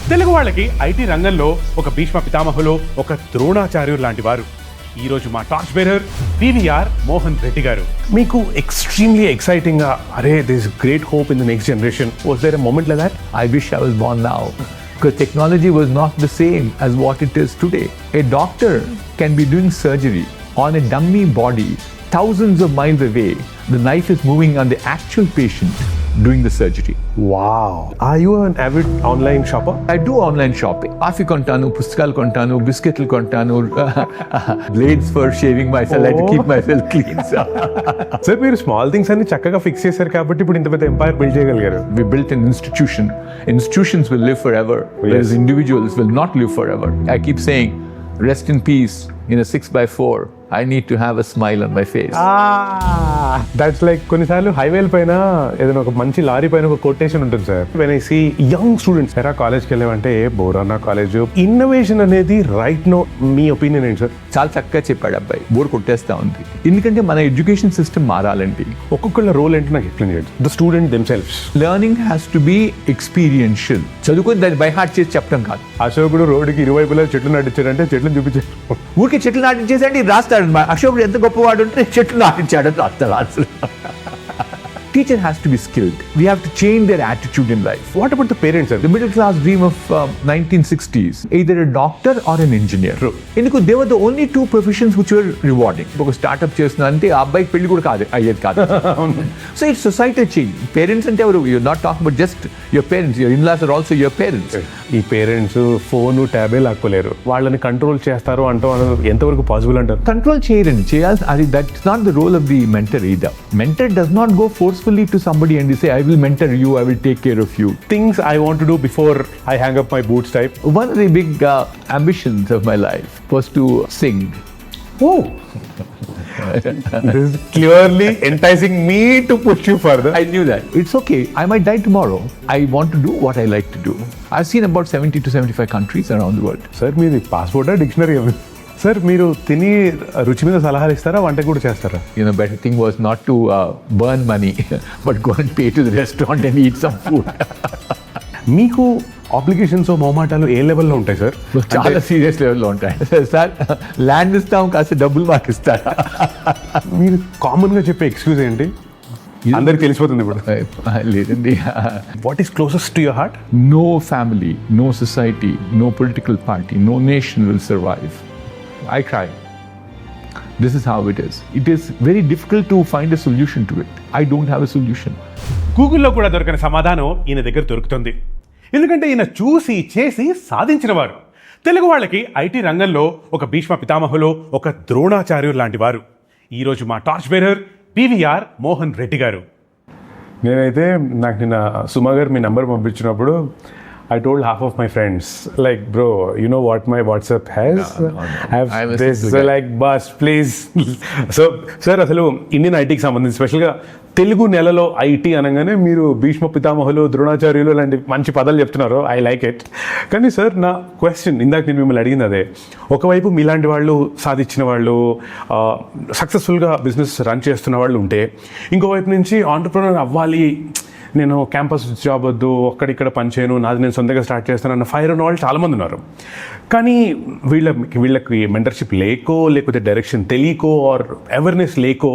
తెలుగు వాళ్ళకి ఐటీ రంగంలో ఒక భీష్మ పితామహులు, ఒక ద్రోణాచార్యులు లాంటి వారు. ఈ రోజు మా torch bearer BVR Mohan Reddy గారు. మీకు ఎక్స్ట్రీమ్లీ ఎక్సైటింగ్ గా అరే there is great hope in the next generation. Was there a moment like that? I wish I was born now. Because technology was not the same as what it is today. A doctor can be doing surgery on a dummy body thousands of miles away. The knife is moving on the actual patient doing the surgery. Wow. Are you an avid online shopper? I do online shopping. Coffee kontanu, pustakal kontanu, biscuitlu kontanu, blades for shaving myself. I like to keep myself clean. Sir, మీరు small things అన్ని చక్కగా fix చేశారు కాబట్టి ఇప్పుడు ఇంత పెద్ద umpire build చేయగలిగారు. We built an institution. Institutions will live forever, whereas individuals will not live forever. I keep saying, rest in peace in a 6x4. I need to have a smile on my face. That's like కొన్నిసార్లు హైవేల పైన ఏదైనా ఒక మంచి lorry పైన ఒక quotation ఉంటుంది sir. When I see young students ఎరా కాలేజ్కి వెళ్ళామంటే బోర్ అన్న కాలేజ్. ఇన్నోవేషన్ అనేది రైట్ నో మీ ఒపీనియన్ ఏంటి సార్? చాలా చక్కగా చెప్పాడు అబ్బాయి. బోర్ కొట్టేస్తా ఉంది. ఎందుకంటే మన ఎడ్యుకేషన్ సిస్టమ్ మారాలండి. ఒక్కొక్కళ్ళ రోల్ ఏంటో నాకు ఎక్స్ప్లెయిన్ చేయండి. The student themselves. Learning has to B experiential. చదువుకొని దాన్ని బై హార్ట్ చేసి చెప్పడం కాదు. అశోకుడు రోడ్డుకి ఇరువైపులా చెట్లు నాటించాడంటే చెట్లు చూపించాడు. ఊరికి చెట్లు నాటించేసండి రాస్తాడు. అశోకుడు ఎంత గొప్పవాడు అంటే చెట్లు నాటించాడని రాస్తాడు answer. Teacher has to be skilled. We have to change their attitude in life. What about the parents, sir? The middle class dream of 1960s, either a doctor or an engineer. True. Because they were the only two professions which were rewarding. Because startup chesna ante aa abbayi pelli kuda kaadu ayyed kaadu. So it's societal change. Parents ante avaru, you're not talking about just your parents. Your in-laws are also your parents. ఈ parents phone ట్యాబే లాక్కోలేరు. వాళ్ళని control చేస్తారు అంటూ ఎంతవరకు possible అంటారు? Control చేయరండి. చేయాల్సి అది that's not the role of the mentor either. Mentor does not go forcefully to somebody and say, I will mentor you, I will take care of you. Things I want to do before I hang up my boots type. One of the big ambitions of my life was to sing. Oh. This is clearly enticing me to push you further. I knew that. It's okay. I might die tomorrow. I want to do what I like to do. I've seen about 70 to 75 countries around the world. Sir, మీది పాస్పోర్టా dictionary? Sir మీరు తిని రుచి మీద సలహాలు ఇస్తారా, వంట కూడా చేస్తారా? Better thing was not to burn money, but go and pay to the restaurant and eat some food. మీకు అప్లికేషన్స్ మొమాటాలు ఏ లెవెల్లో ఉంటాయి సార్? చాలా సీరియస్ లెవెల్లో ఉంటాయి సార్. ల్యాండ్ ఇస్తాం, కాస్త డబ్బులు మాకు ఇస్తారా? మీరు కామన్గా చెప్పే ఎక్స్క్యూజ్ ఏంటి? అందరికి తెలిసిపోతుంది ఇప్పుడు. లేదండి. What is closest to your heart? No family, no society, no political party, no nation will survive. I cry. This is how it is. It is very difficult to find a solution to it. I don't have a solution. గూగుల్లో కూడా దొరకని సమాధానం ఈయన దగ్గర దొరుకుతుంది. ఎందుకంటే ఈయన చూసి చేసి సాధించిన వారు. తెలుగు వాళ్ళకి ఐటీ రంగంలో ఒక భీష్మ పితామహులు, ఒక ద్రోణాచార్యులు లాంటి వారు. ఈరోజు మా torch bearer BVR Mohan Reddy గారు. నేనైతే నాకు నిన్న సుమా గారు మీ నంబర్ పంపించినప్పుడు I told half of my friends, like, bro, you know what my WhatsApp has? No. I have this, like, bus, please. So, sir, అసలు ఇండియన్ ఐటీకి సంబంధించి స్పెషల్గా తెలుగు నెలలో ఐటీ అనగానే మీరు భీష్మ పితామహులు, ద్రోణాచార్యులు లాంటి మంచి పదాలు చెప్తున్నారు. I like it. కానీ సార్, నా క్వశ్చన్ ఇందాక నేను మిమ్మల్ని అడిగింది అదే. ఒకవైపు మీలాంటి వాళ్ళు సాధించిన వాళ్ళు, సక్సెస్ఫుల్గా బిజినెస్ రన్ చేస్తున్న వాళ్ళు ఉంటే, ఇంకోవైపు నుంచి ఆంటర్ప్రెన్యూర్ అవ్వాలి, నేను క్యాంపస్ జాబ్ వద్దు, ఒక్కడిక్కడ పనిచేయను, నాది నేను సొంతంగా స్టార్ట్ చేస్తానన్న ఫైర్ ఉన్న వాళ్ళు చాలామంది ఉన్నారు. కానీ వీళ్ళకి మెంటర్షిప్ లేకో, లేకపోతే డైరెక్షన్ తెలియకో, ఆర్ అవేర్నెస్ లేకో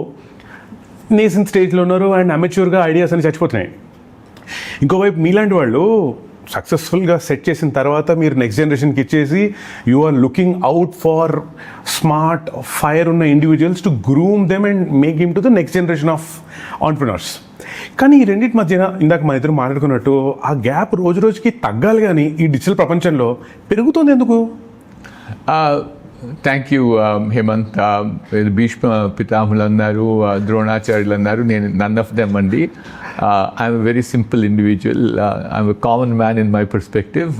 నేషన్ స్టేజ్లో ఉన్నారు. అండ్ అమెచ్యూర్గా ఐడియాస్ అని చచ్చిపోతున్నాయి. ఇంకోవైపు మీలాంటి వాళ్ళు సక్సెస్ఫుల్గా సెట్ చేసిన తర్వాత మీరు నెక్స్ట్ జనరేషన్కి ఇచ్చేసి you are looking out for smart fire ఉన్న individuals to groom them and make him to the next generation of entrepreneurs. కానీ ఈ రెండింటి మధ్యన ఇందాక మన ఇద్దరు మాట్లాడుకున్నట్టు ఆ గ్యాప్ రోజు రోజుకి తగ్గాలి, కానీ ఈ డిజిటల్ ప్రపంచంలో పెరుగుతుంది ఎందుకు? Thank you Hemant. భీష్మ పితామహులు అన్నారు, ద్రోణాచార్యులు అన్నారు. నేను నన్ ఆఫ్ దెమ్ అండి. I'm a very simple individual. I'm a common man in my perspective.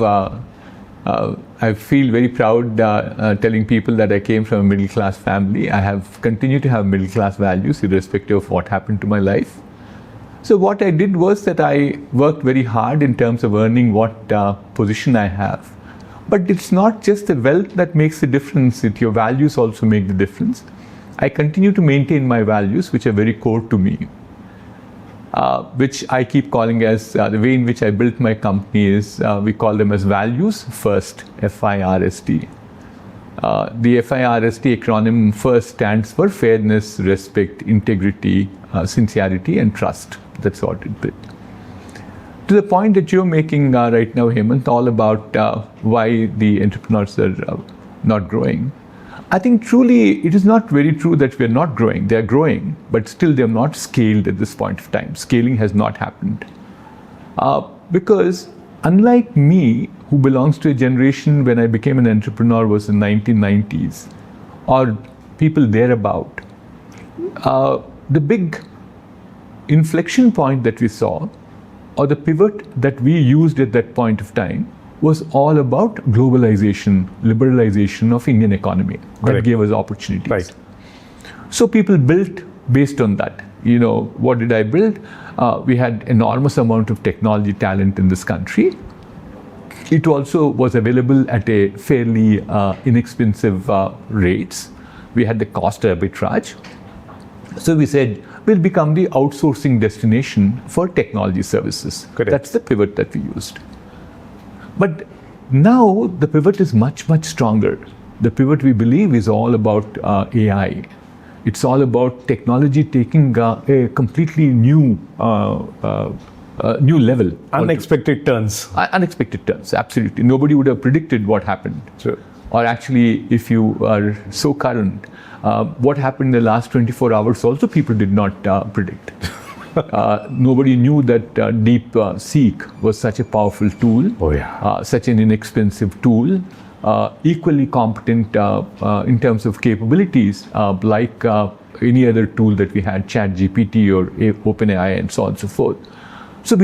I feel very proud telling people that I came from a middle class family. I have continued to have middle class values irrespective of what happened to my life. So what I did was that I worked very hard in terms of earning what position I have. But it's not just the wealth that makes the difference, your values also make the difference. I continue to maintain my values, which are very core to me. which I keep calling as the way in which I built my company is we call them as values first, FIRST. The FIRST acronym first stands for fairness, respect, integrity, sincerity, and trust. That's what it built. To the point that you're making right now, Hemanth, all about why the entrepreneurs are not growing. I think truly it is not very true that we're not growing. They're growing, but still they're not scaled at this point of time. Scaling has not happened. Because unlike me, who belongs to a generation when I became an entrepreneur was in 1990s, or people thereabout, the big inflection point that we saw, or the pivot that we used at that point of time, was all about globalization, liberalization of Indian economy. That Correct. gave us opportunities. Right. So people built based on that. What did I build? We had enormous amount of technology talent in this country. It also was available at a fairly inexpensive rates. We had the cost arbitrage. So we said, we'll become the outsourcing destination for technology services. Correct. That's the pivot that we used. But now the pivot is much, much stronger. The pivot, we believe, is all about AI. It's all about technology taking a completely new level. Unexpected turns. Unexpected turns, absolutely. Nobody would have predicted what happened. Sure. Or actually, if you are so current, what happened in the last 24 hours also people did not predict. Nobody knew that DeepSeek was such a powerful tool, Oh, yeah. such an inexpensive tool, equally competent in terms of capabilities, like any other tool that we had, ChatGPT or OpenAI and so on and so forth. So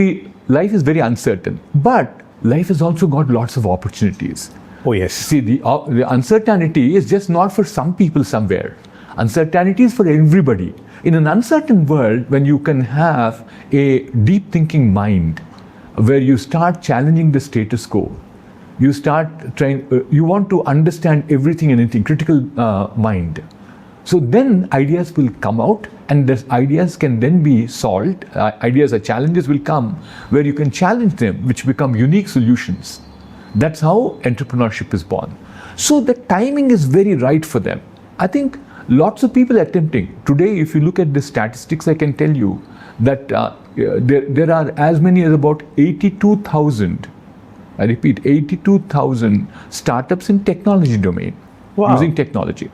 life is very uncertain, but life has also got lots of opportunities. Oh, yes. See, the uncertainty is just not for some people somewhere. Uncertainty is for everybody. In an uncertain world, when you can have a deep thinking mind, where you start challenging the status quo, you start trying, you want to understand everything and anything, critical mind. So then ideas will come out, and these ideas can then be solved. Ideas or challenges will come where you can challenge them, which become unique solutions. That's how entrepreneurship is born. So the timing is very right for them. I think lots of people are attempting. Today, if you look at the statistics, I can tell you that there are as many as about 82,000, I repeat, 82,000 startups in technology domain. Wow. Using technology.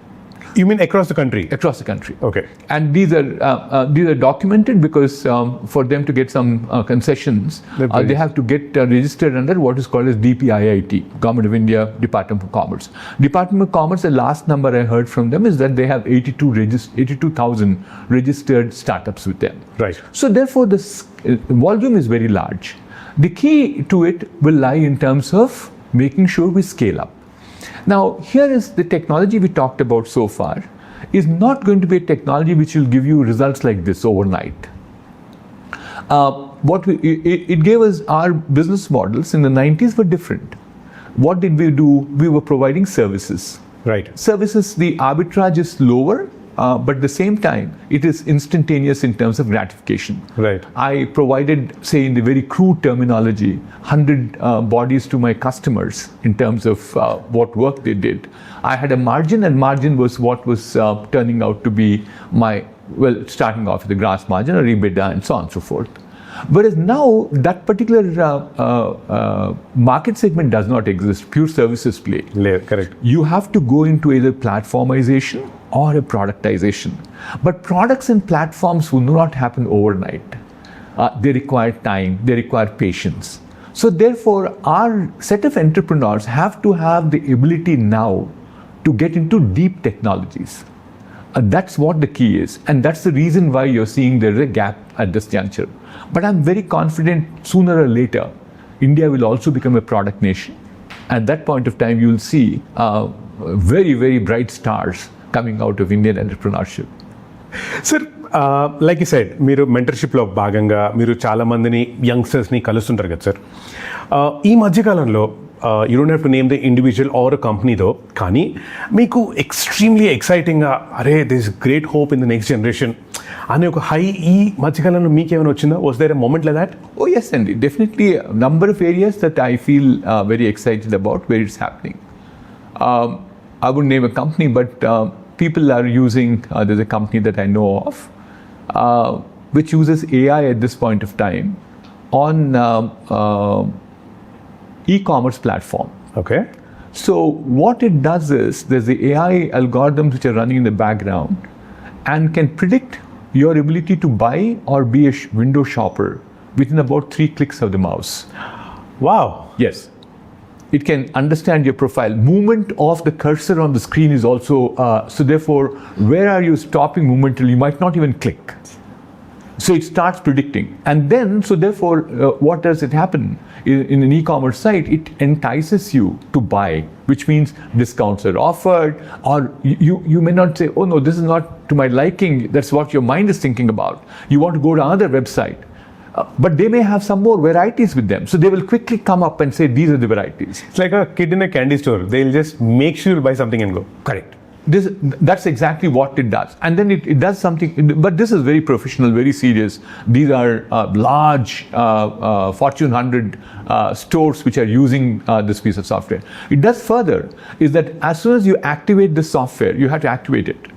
You mean across the country? Across the country. Okay. And these are documented because for them to get some concessions, they have to get registered under what is called as DPIIT, Government of India, Department of Commerce. Department of Commerce, the last number I heard from them is that they have 82,000 registered startups with them. Right. So therefore, this volume is very large. The key to it will lie in terms of making sure we scale up. Now, here is the technology we talked about so far is not going to be a technology which will give you results like this overnight. It gave us our business models in the 90s were different. What did we do? We were providing services. Right. Services, the arbitrage is lower, but at the same time, it is instantaneous in terms of gratification. Right. I provided, say, in the very crude terminology, 100 bodies to my customers in terms of what work they did. I had a margin, and margin was what was turning out to be my, starting off with the gross margin or EBITDA and so on and so forth. Whereas now, that particular market segment does not exist, pure services play. Correct. You have to go into either platformization or a productization. But products and platforms will not happen overnight. They require time, they require patience. So therefore, our set of entrepreneurs have to have the ability now to get into deep technologies. That's what the key is. And that's the reason why you're seeing there is a gap at this juncture. But I'm very confident sooner or later, India will also become a product nation. At that point of time, you'll see very, very bright stars coming out of Indian entrepreneurship. Sir, like you said, మీరు మెంటర్షిప్లో భాగంగా మీరు చాలా మందిని యంగ్స్టర్స్ని కలుస్తుంటారు కదా sir. ఈ మధ్యకాలంలో you don't have to name the individual or a కంపెనీతో, కానీ మీకు ఎక్స్ట్రీమ్లీ ఎక్సైటింగ్గా అరే this great hope in the next generation అనే ఒక హై ఈ మధ్యకాలంలో మీకేమైనా వచ్చిందా? Was there a moment like that? Oh yes, Andy. Definitely a number of areas that I feel very excited about where it's happening. I wouldn't name a company, but people are using, there's a company that I know of, which uses AI at this point of time on e-commerce platform. Okay. So what it does is, there's the AI algorithms which are running in the background and can predict your ability to buy or be a window shopper within about 3 clicks of the mouse. Wow. Yes. It can understand your profile. Movement of the cursor on the screen is also, so therefore, where are you stopping momentarily? You might not even click. So it starts predicting. And then, so therefore, what does it happen? In an e-commerce site, it entices you to buy, which means discounts are offered, or you may not say, oh no, this is not to my liking. That's what your mind is thinking about. You want to go to another website. But they may have some more varieties with them. So they will quickly come up and say, these are the varieties. It's like a kid in a candy store. They'll just make sure you buy something and go. Correct. That's exactly what it does. And then it does something, but this is very professional, very serious. These are large Fortune 100 stores which are using this piece of software. It does further, is that as soon as you activate the software, you have to activate it.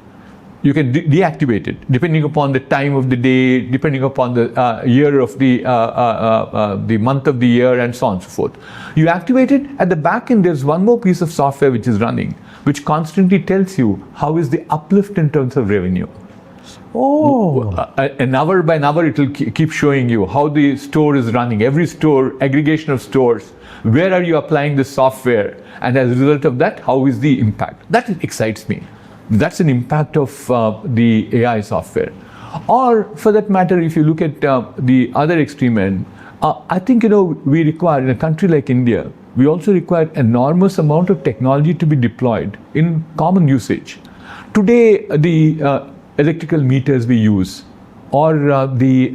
You can deactivate it depending upon the time of the day, depending upon the year of the month of the year, and so on and so forth. You activate it. At the back end, there's one more piece of software which is running, which constantly tells you how is the uplift in terms of revenue. Oh. An hour by an hour, it will keep showing you how the store is running. Every store, aggregation of stores, where are you applying this software? And as a result of that, how is the impact? That excites me. That's an impact of the AI software. Or for that matter, if you look at the other extreme end, I think, we require, in a country like India, we also require enormous amount of technology to be deployed in common usage. Today, the electrical meters we use, or the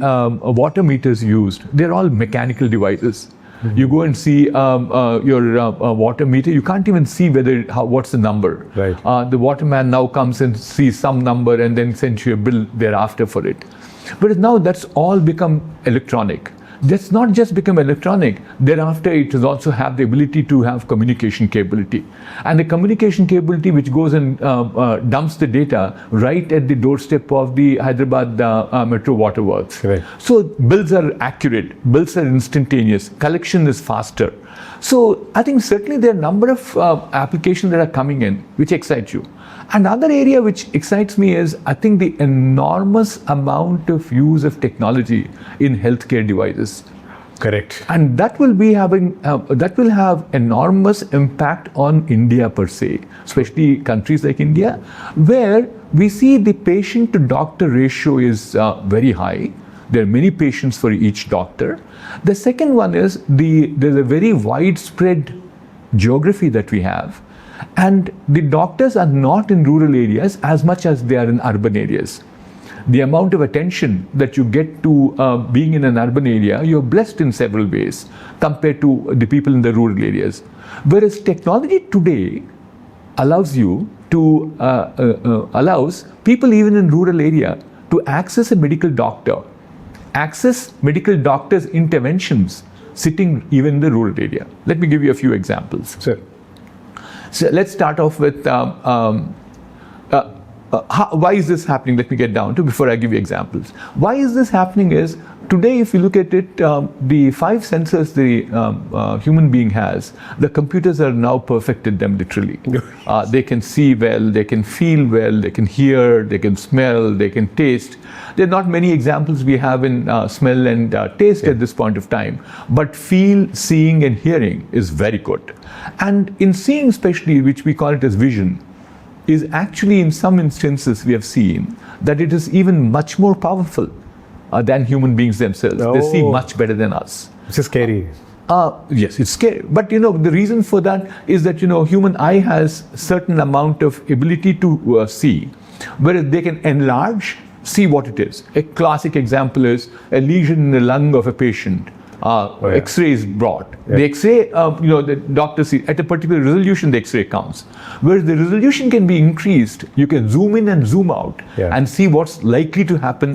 water meters used, they're all mechanical devices. Mm-hmm. You go and see your water meter, you can't even see what's the number. Right. The waterman now comes and sees some number and then sends you a bill thereafter for it. But now that's all become electronic. That's not just become electronic. Thereafter, it has also have the ability to have communication capability. And the communication capability which goes and dumps the data right at the doorstep of the Hyderabad Metro Water Works. Right. So bills are accurate, bills are instantaneous, collection is faster. So I think certainly there are a number of applications that are coming in which excite you. Another area which excites me is, I think, the enormous amount of use of technology in healthcare devices. Correct. And that will be having, that will have enormous impact on India per se, especially countries like India, where we see the patient to doctor ratio is very high. There are many patients for each doctor. The second one is there's a very widespread geography that we have. And the doctors are not in rural areas as much as they are in urban areas. The amount of attention that you get to being in an urban area, you're blessed in several ways compared to the people in the rural areas. Whereas technology today allows you to, allows people even in rural area to access a medical doctor, access medical doctor's interventions sitting even in the rural area. Let me give you a few examples. Sure. So let's start off with why is this happening? Let me get down to before I give you examples. Why is this happening is, today if you look at it, the 5 senses the human being has, the computers are now perfected them literally. They can see well, they can feel well, they can hear, they can smell, they can taste. There are not many examples we have in smell and taste at this point of time, but feel, seeing and hearing is very good. And in seeing especially, which we call it as vision, is actually in some instances we have seen that it is even much more powerful than human beings themselves. Oh. They see much better than us. It's scary. Yes, it's scary. But the reason for that is that human eye has certain amount of ability to see, whereas they can enlarge, see what it is. A classic example is a lesion in the lung of a patient. X-ray is brought. The X-ray, the doctor sees at a particular resolution the X-ray comes. Whereas the resolution can be increased, you can zoom in and zoom out and see what's likely to happen.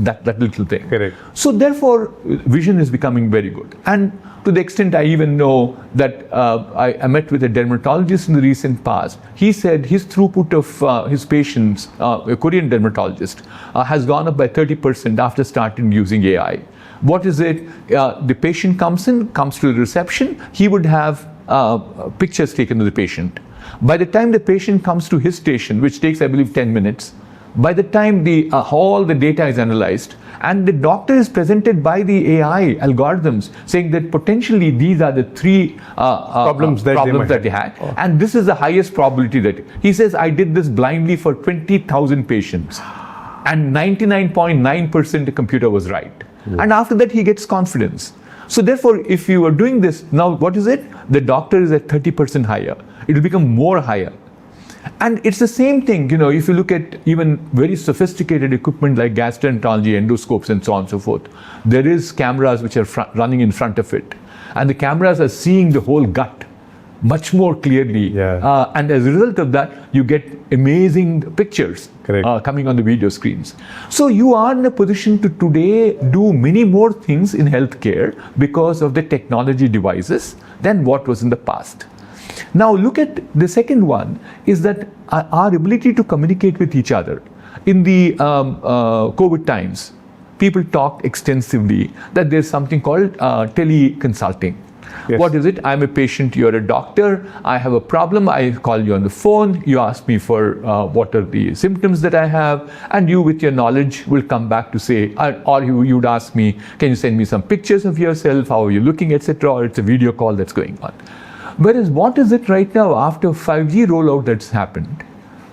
That little thing. Correct. So therefore, vision is becoming very good. And to the extent I even know that I met with a dermatologist in the recent past. He said his throughput of his patients, a Korean dermatologist, has gone up by 30% after starting using AI. What is it? The patient comes to the reception, he would have pictures taken of the patient. By the time the patient comes to his station, which takes, I believe, 10 minutes, by the time all the data is analyzed, and the doctor is presented by the AI algorithms saying that potentially these are the three problems that they had. And this is the highest probability that he says, I did this blindly for 20,000 patients and 99.9% the computer was right. And after that he gets confidence. So therefore, if you are doing this, now what is it? The doctor is at 30% higher. It will become more higher. And it's the same thing, if you look at even very sophisticated equipment like gastroenterology, endoscopes, and so on and so forth, there is cameras which are running in front of it. And the cameras are seeing the whole gut much more clearly. And as a result of that, you get amazing pictures coming on the video screens. So you are in a position to today do many more things in healthcare because of the technology devices than what was in the past. Now look at the second one is that our ability to communicate with each other. In the COVID times, people talked extensively that there's something called teleconsulting. Yes. What is it? I'm a patient, you're a doctor, I have a problem, I call you on the phone, you ask me for what are the symptoms that I have, and you with your knowledge will come back to say, or you'd ask me, can you send me some pictures of yourself, how are you looking, etc., or it's a video call that's going on. Whereas what is it right now after 5G rollout that's happened?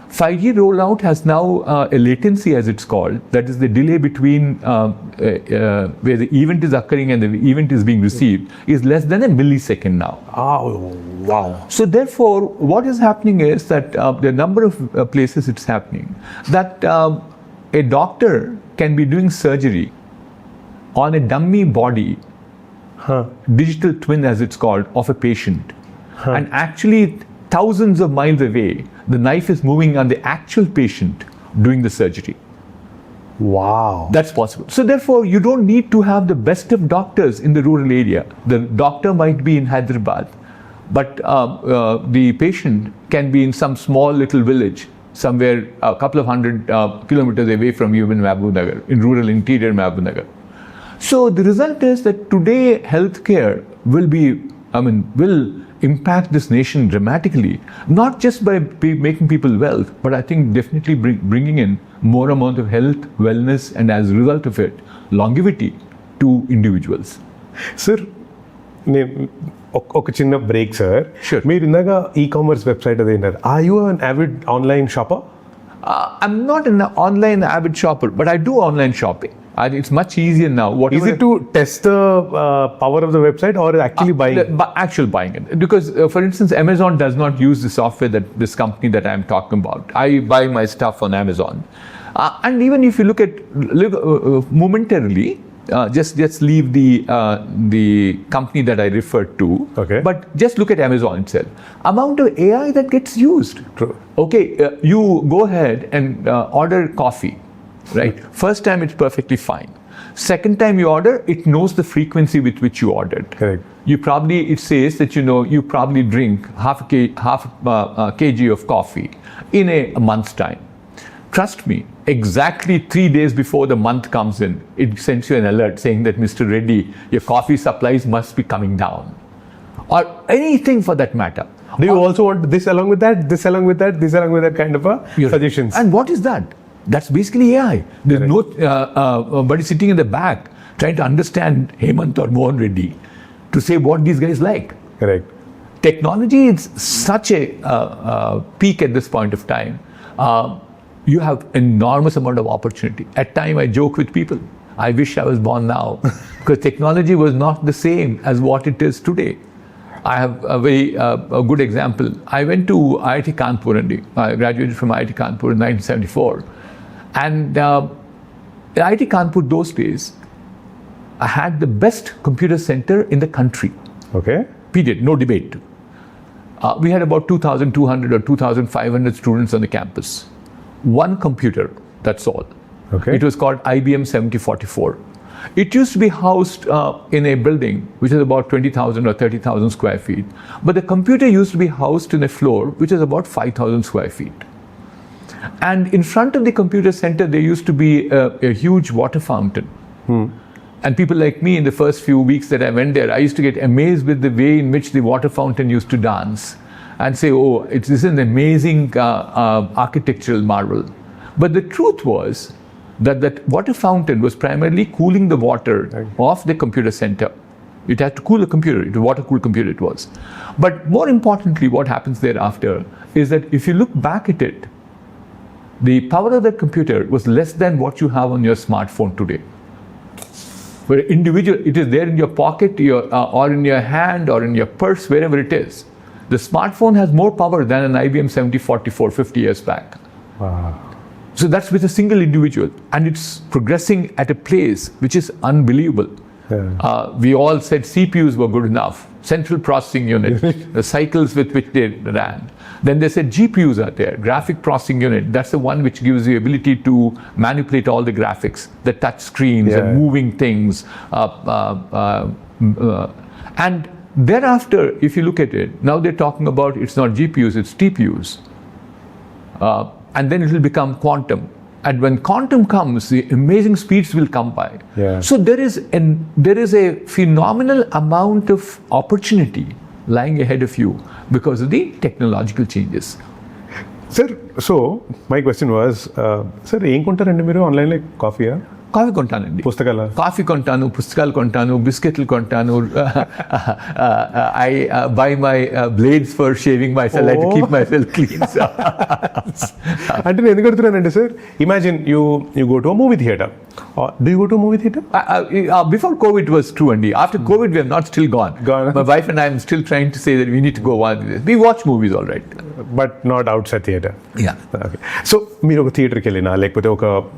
5G rollout has now a latency, as it's called, that is the delay between where the event is occurring and the event is being received, is less than a millisecond now. Oh, wow. So therefore, what is happening is that there are a number of places it's happening, that a doctor can be doing surgery on a dummy body, digital twin as it's called, of a patient. And actually, thousands of miles away, the knife is moving on the actual patient doing the surgery. Wow. That's possible. So therefore, you don't need to have the best of doctors in the rural area. The doctor might be in Hyderabad, but the patient can be in some small little village, somewhere a couple of hundred kilometers away from you in Mahbubnagar, in rural interior Mahbubnagar. So the result is that today healthcare will impact this nation dramatically, not just by making people wealth, but I think definitely bringing in more amount of health, wellness, and as a result of it, longevity to individuals. Sir, ఒక చిన్న break, sir. Sure. మీరు ఇందాక e-commerce website అదే అన్నారు. Are you an avid online shopper? I'm not an online avid shopper, but I do online shopping. It's much easier now. Is it to test the power of the website or actually buying? Actual buying it. Because, for instance, Amazon does not use the software that this company that I'm talking about. I buy my stuff on Amazon. And even if you look at momentarily, just leave the company that I referred to. Okay. But just look at Amazon itself. Amount of AI that gets used. True. Okay, you go ahead and order coffee. Right. First time it's perfectly fine. Second time you order, it knows the frequency with which you ordered. Correct. It says that you probably drink half a kg of coffee in a month's time. Trust me, exactly 3 days before the month comes in, it sends you an alert saying that Mr. Reddy, your coffee supplies must be coming down, or anything for that matter. Do you also want this along with that, this along with that, this along with that kind of suggestions? And what is that? That's basically AI. There's nobody sitting in the back trying to understand Hemanth or Mohan Reddy to say what these guys like. Correct. Technology is such a peak at this point of time. You have enormous amount of opportunity. At time I joke with people, I wish I was born now because technology was not the same as what it is today. I have a very good example. I went to IIT Kanpur I graduated from IIT Kanpur in 1974. And IIT Kanpur those days, had the best computer center in the country. Okay. Period. No debate. We had about 2,200 or 2,500 students on the campus. One computer, that's all. Okay. It was called IBM 7044. It used to be housed in a building which is about 20,000 or 30,000 square feet. But the computer used to be housed in a floor which is about 5,000 square feet. And in front of the computer center, there used to be a huge water fountain. And people like me, in the first few weeks that I went there, I used to get amazed with the way in which the water fountain used to dance and say, oh, this is an amazing architectural marvel. But the truth was that water fountain was primarily cooling the water of the computer center. It had to cool the computer. It was a water-cooled computer it was. But more importantly, what happens thereafter is that if you look back at it, the power of that computer was less than what you have on your smartphone today. Where individual, it is there in your pocket, or in your hand, or in your purse, wherever it is. The smartphone has more power than an IBM 7044 50 years back. Wow. So that's with a single individual, and it's progressing at a pace which is unbelievable. Yeah. We all said CPUs were good enough, central processing unit, the cycles with which they ran. Then they said GPUs are there, graphic processing unit. That's the one which gives you ability to manipulate all the graphics, the touch screens and moving things. And thereafter, if you look at it, now they're talking about it's not GPUs, it's TPUs. And then it will become quantum. And when quantum comes, the amazing speeds will come by. Yeah. So there is a phenomenal amount of opportunity lying ahead of you because of the technological changes. Sir, so my question was, sir, ఏం కొంటారండి మీరు ఆన్లైన్లో? కాఫీయా? Coffee కొంటానండి, పుస్తకాల? Coffee కొంటాను, పుస్తకాలు కొంటాను, బిస్కెట్లు కొంటాను. I buy my blades for shaving myself. I like to keep myself clean. అంటే నేను ఎందుకు అడుగుతున్నానంటే sir, imagine you go to movie theatre. Do you go to a movie theater? Before COVID it was true, Andy. After COVID we have not still gone. My wife and I am still trying to say that we need to go one. We watch movies all right. But not outside theater. Yeah. Okay. So మీరు ఒక థియేటర్కి వెళ్ళినా, లేకపోతే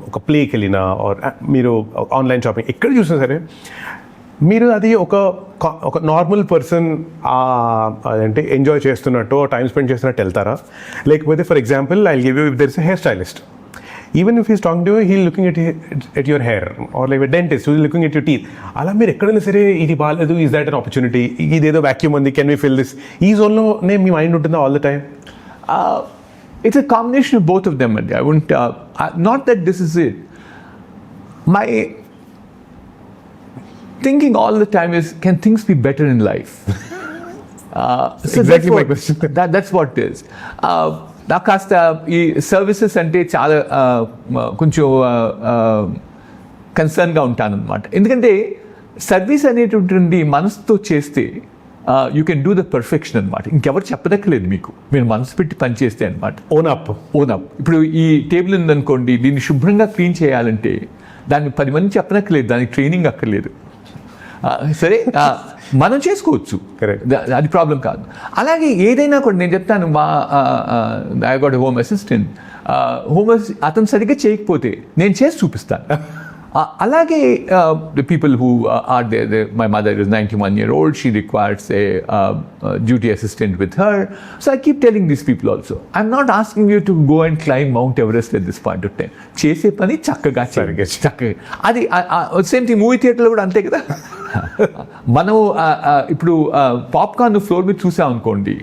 ఒక ప్లేకి వెళ్ళినా, are మీరు online shopping ఎక్కడ చూసినా సరే, మీరు అది ఒక నార్మల్ పర్సన్ అంటే ఎంజాయ్ చేస్తున్నట్టు, టైం స్పెండ్ చేస్తున్నట్టు వెళ్తారా? లేకపోతే for example I give you, if there is a hair stylist, even if he's talking to you, he's looking at your hair, or like a dentist who's looking at your teeth. అలా మీరు ఎక్కడైనా సరే ఇది బాగాలేదు, is that an opportunity, ఇదేదో vacuum ఉంది, can we fill this, ఈ జోన్లో మీ మైండ్ ఉంటుందా all the time? It's a combination of both of them. I wouldn't, not that this is it. My thinking all the time is, can things be better in life? So exactly my question. That's what it is. నాకు కాస్త ఈ services అంటే చాలా కొంచెం కన్సర్న్గా ఉంటాను అనమాట. ఎందుకంటే service అనేటువంటి మనసుతో చేస్తే you can do the perfection అనమాట. ఇంకెవరు చెప్పదక్కలేదు మీకు, మీరు మనసు పెట్టి పని చేస్తే అనమాట. Own up. ఇప్పుడు ఈ టేబుల్ ఉందనుకోండి, దీన్ని శుభ్రంగా క్లీన్ చేయాలంటే దాన్ని 10 మంది చెప్పనక్కర్లేదు, దానికి ట్రైనింగ్ అక్కర్లేదు. సరే, మనం చేసుకోవచ్చు, అది ప్రాబ్లం కాదు. అలాగే ఏదైనా కూడా నేను చెప్తాను, ఐ గాట్ హోమ్ అసిస్టెంట్, అతను సరిగ్గా చేయకపోతే నేను చేసి చూపిస్తాను. అలాగే the people who are there, my mother is 91-year-old, she requires a duty assistant with her, so I keep telling these people also, I'm not asking you to go and climb Mount Everest at this point of time. చేసే పని చక్కగా చక్కగా, అది same thing movie థియేటర్లో కూడా అంతే కదా. మనం ఇప్పుడు పాప్కార్న్ ఫ్లోర్ మీద చూసాం అనుకోండి,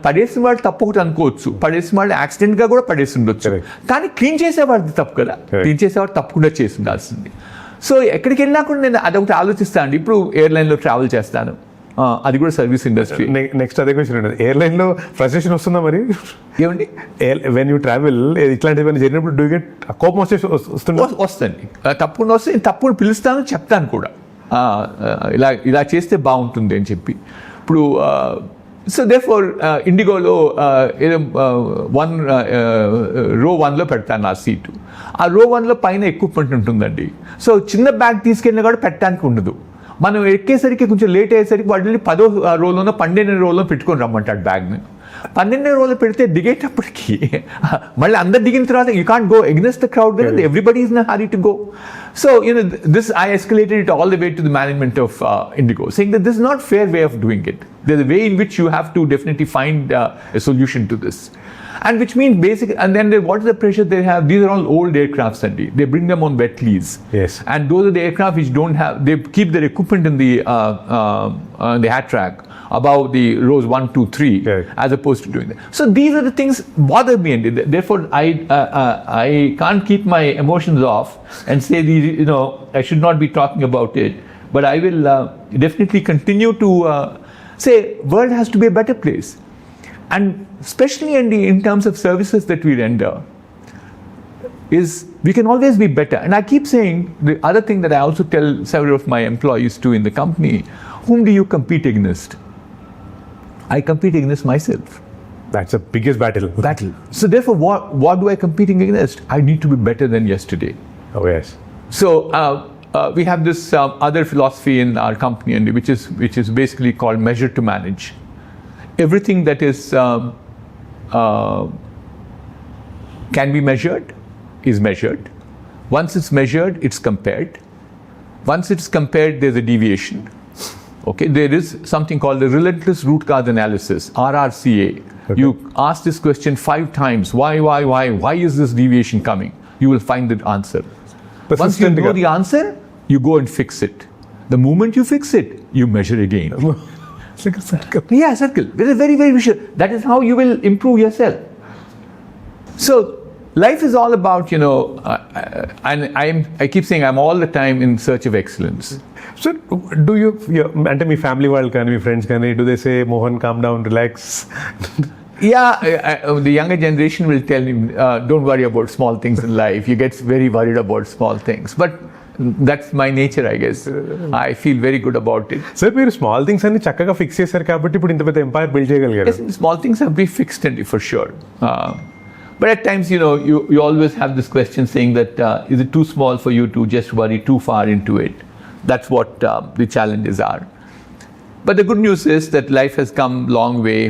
పడేసిన వాడు తప్పు ఒకటి అనుకోవచ్చు, పడేసిన వాళ్ళు యాక్సిడెంట్గా కూడా పడేసి ఉండొచ్చు, కానీ క్లీన్ చేసేవాడిది తప్పు కదా, క్లీన్ చేసేవాడు తప్పకుండా చేసి ఉండాల్సింది. సో ఎక్కడికి వెళ్ళినా కూడా నేను అదొకటి ఆలోచిస్తాను. ఇప్పుడు ఎయిర్లైన్లో ట్రావెల్ చేస్తాను, అది కూడా సర్వీస్ ఇండస్ట్రీ. నెక్స్ట్ అదే క్వశ్చన్ ఉండదు, ఎయిర్లైన్లో ఫ్రస్ట్రేషన్ వస్తుందా మరి? ఏమండి, వెన్ యూ ట్రావెల్ ఇట్లాంటివన్నీ జరిగినప్పుడు డూ గెట్ కోపం వస్తుంది, తప్పకుండా వస్తుంది. తప్పకుండా పిలుస్తాను, చెప్తాను కూడా, ఇలా చేస్తే బాగుంటుంది అని చెప్పి. ఇప్పుడు సో దేర్ఫోర్ ఇండిగోలో ఏదో రో 1లో పెడతాను నా సీటు. ఆ రో 1లో పైన ఎక్విప్మెంట్ ఉంటుందండి. సో చిన్న బ్యాగ్ తీసుకెళ్ళినా కూడా పెట్టడానికి ఉండదు. మనం ఎక్కేసరికి కొంచెం లేట్ అయ్యేసరికి వాటిని 10వ రోలోనో 12వ రోలో పెట్టుకొని రమ్మంటాడు బ్యాగ్ని. 12 రోజులు పెడితే దిగేటప్పటికి మళ్ళీ అందరు దిగిన తర్వాత you can't go against the crowd కదా, everybody is in a hurry to go. So this I escalated it all the way to the management of Indigo, saying that this is not fair way of doing it. There's a way in which you have to definitely find a solution to this. And which means and then what is the pressure they have? These are all old aircrafts, Sandy. They bring them on wet lease. Yes. And those are the aircraft which don't have, they keep their equipment in the hat track above the rows 1, 2, 3, as opposed to doing that. So these are the things bother me, and therefore I can't keep my emotions off and say these, I should not be talking about it. But I will definitely continue to say world has to be a better place. And especially in terms of services that we render, is we can always be better. And I keep saying, the other thing that I also tell several of my employees too in the company, whom do you compete against? I compete against myself. That's the biggest battle. So therefore, what do I competing against? I need to be better than yesterday. Oh yes. So we have this other philosophy in our company, and which is basically called measure to manage. Everything that is can be measured is measured. Once it's measured, it's compared. Once it's compared, there's a deviation. Okay, there is something called the relentless root cause analysis, RRCA. Okay. You ask this question 5 times, why is this deviation coming? You will find the answer. Once you know the answer, you go and fix it. The moment you fix it, you measure again. It's like a circle. Yeah, circle. It is very, very vicious. That is how you will improve yourself. So life is all about, and I keep saying I'm all the time in search of excellence. So do you, అంటే మీ family వాళ్ళు కానీ మీ friends కానీ, do they say, Mohan, calm down, relax? Yeah, the younger generation will tell him, don't worry about small things in life. You get very worried about small things. But that's my nature, I guess. I feel very good about it. Sir, మీరు small things అన్ని చక్కగా fix చేశారు కాబట్టి ఇప్పుడు ఇంత పెద్ద umpire build చేయగలిగారు. Yes, small things have been fixed, and for sure. But at times, you always have this question saying that, is it too small for you to just worry too far into it? That's what the challenges are. But the good news is that life has come long way.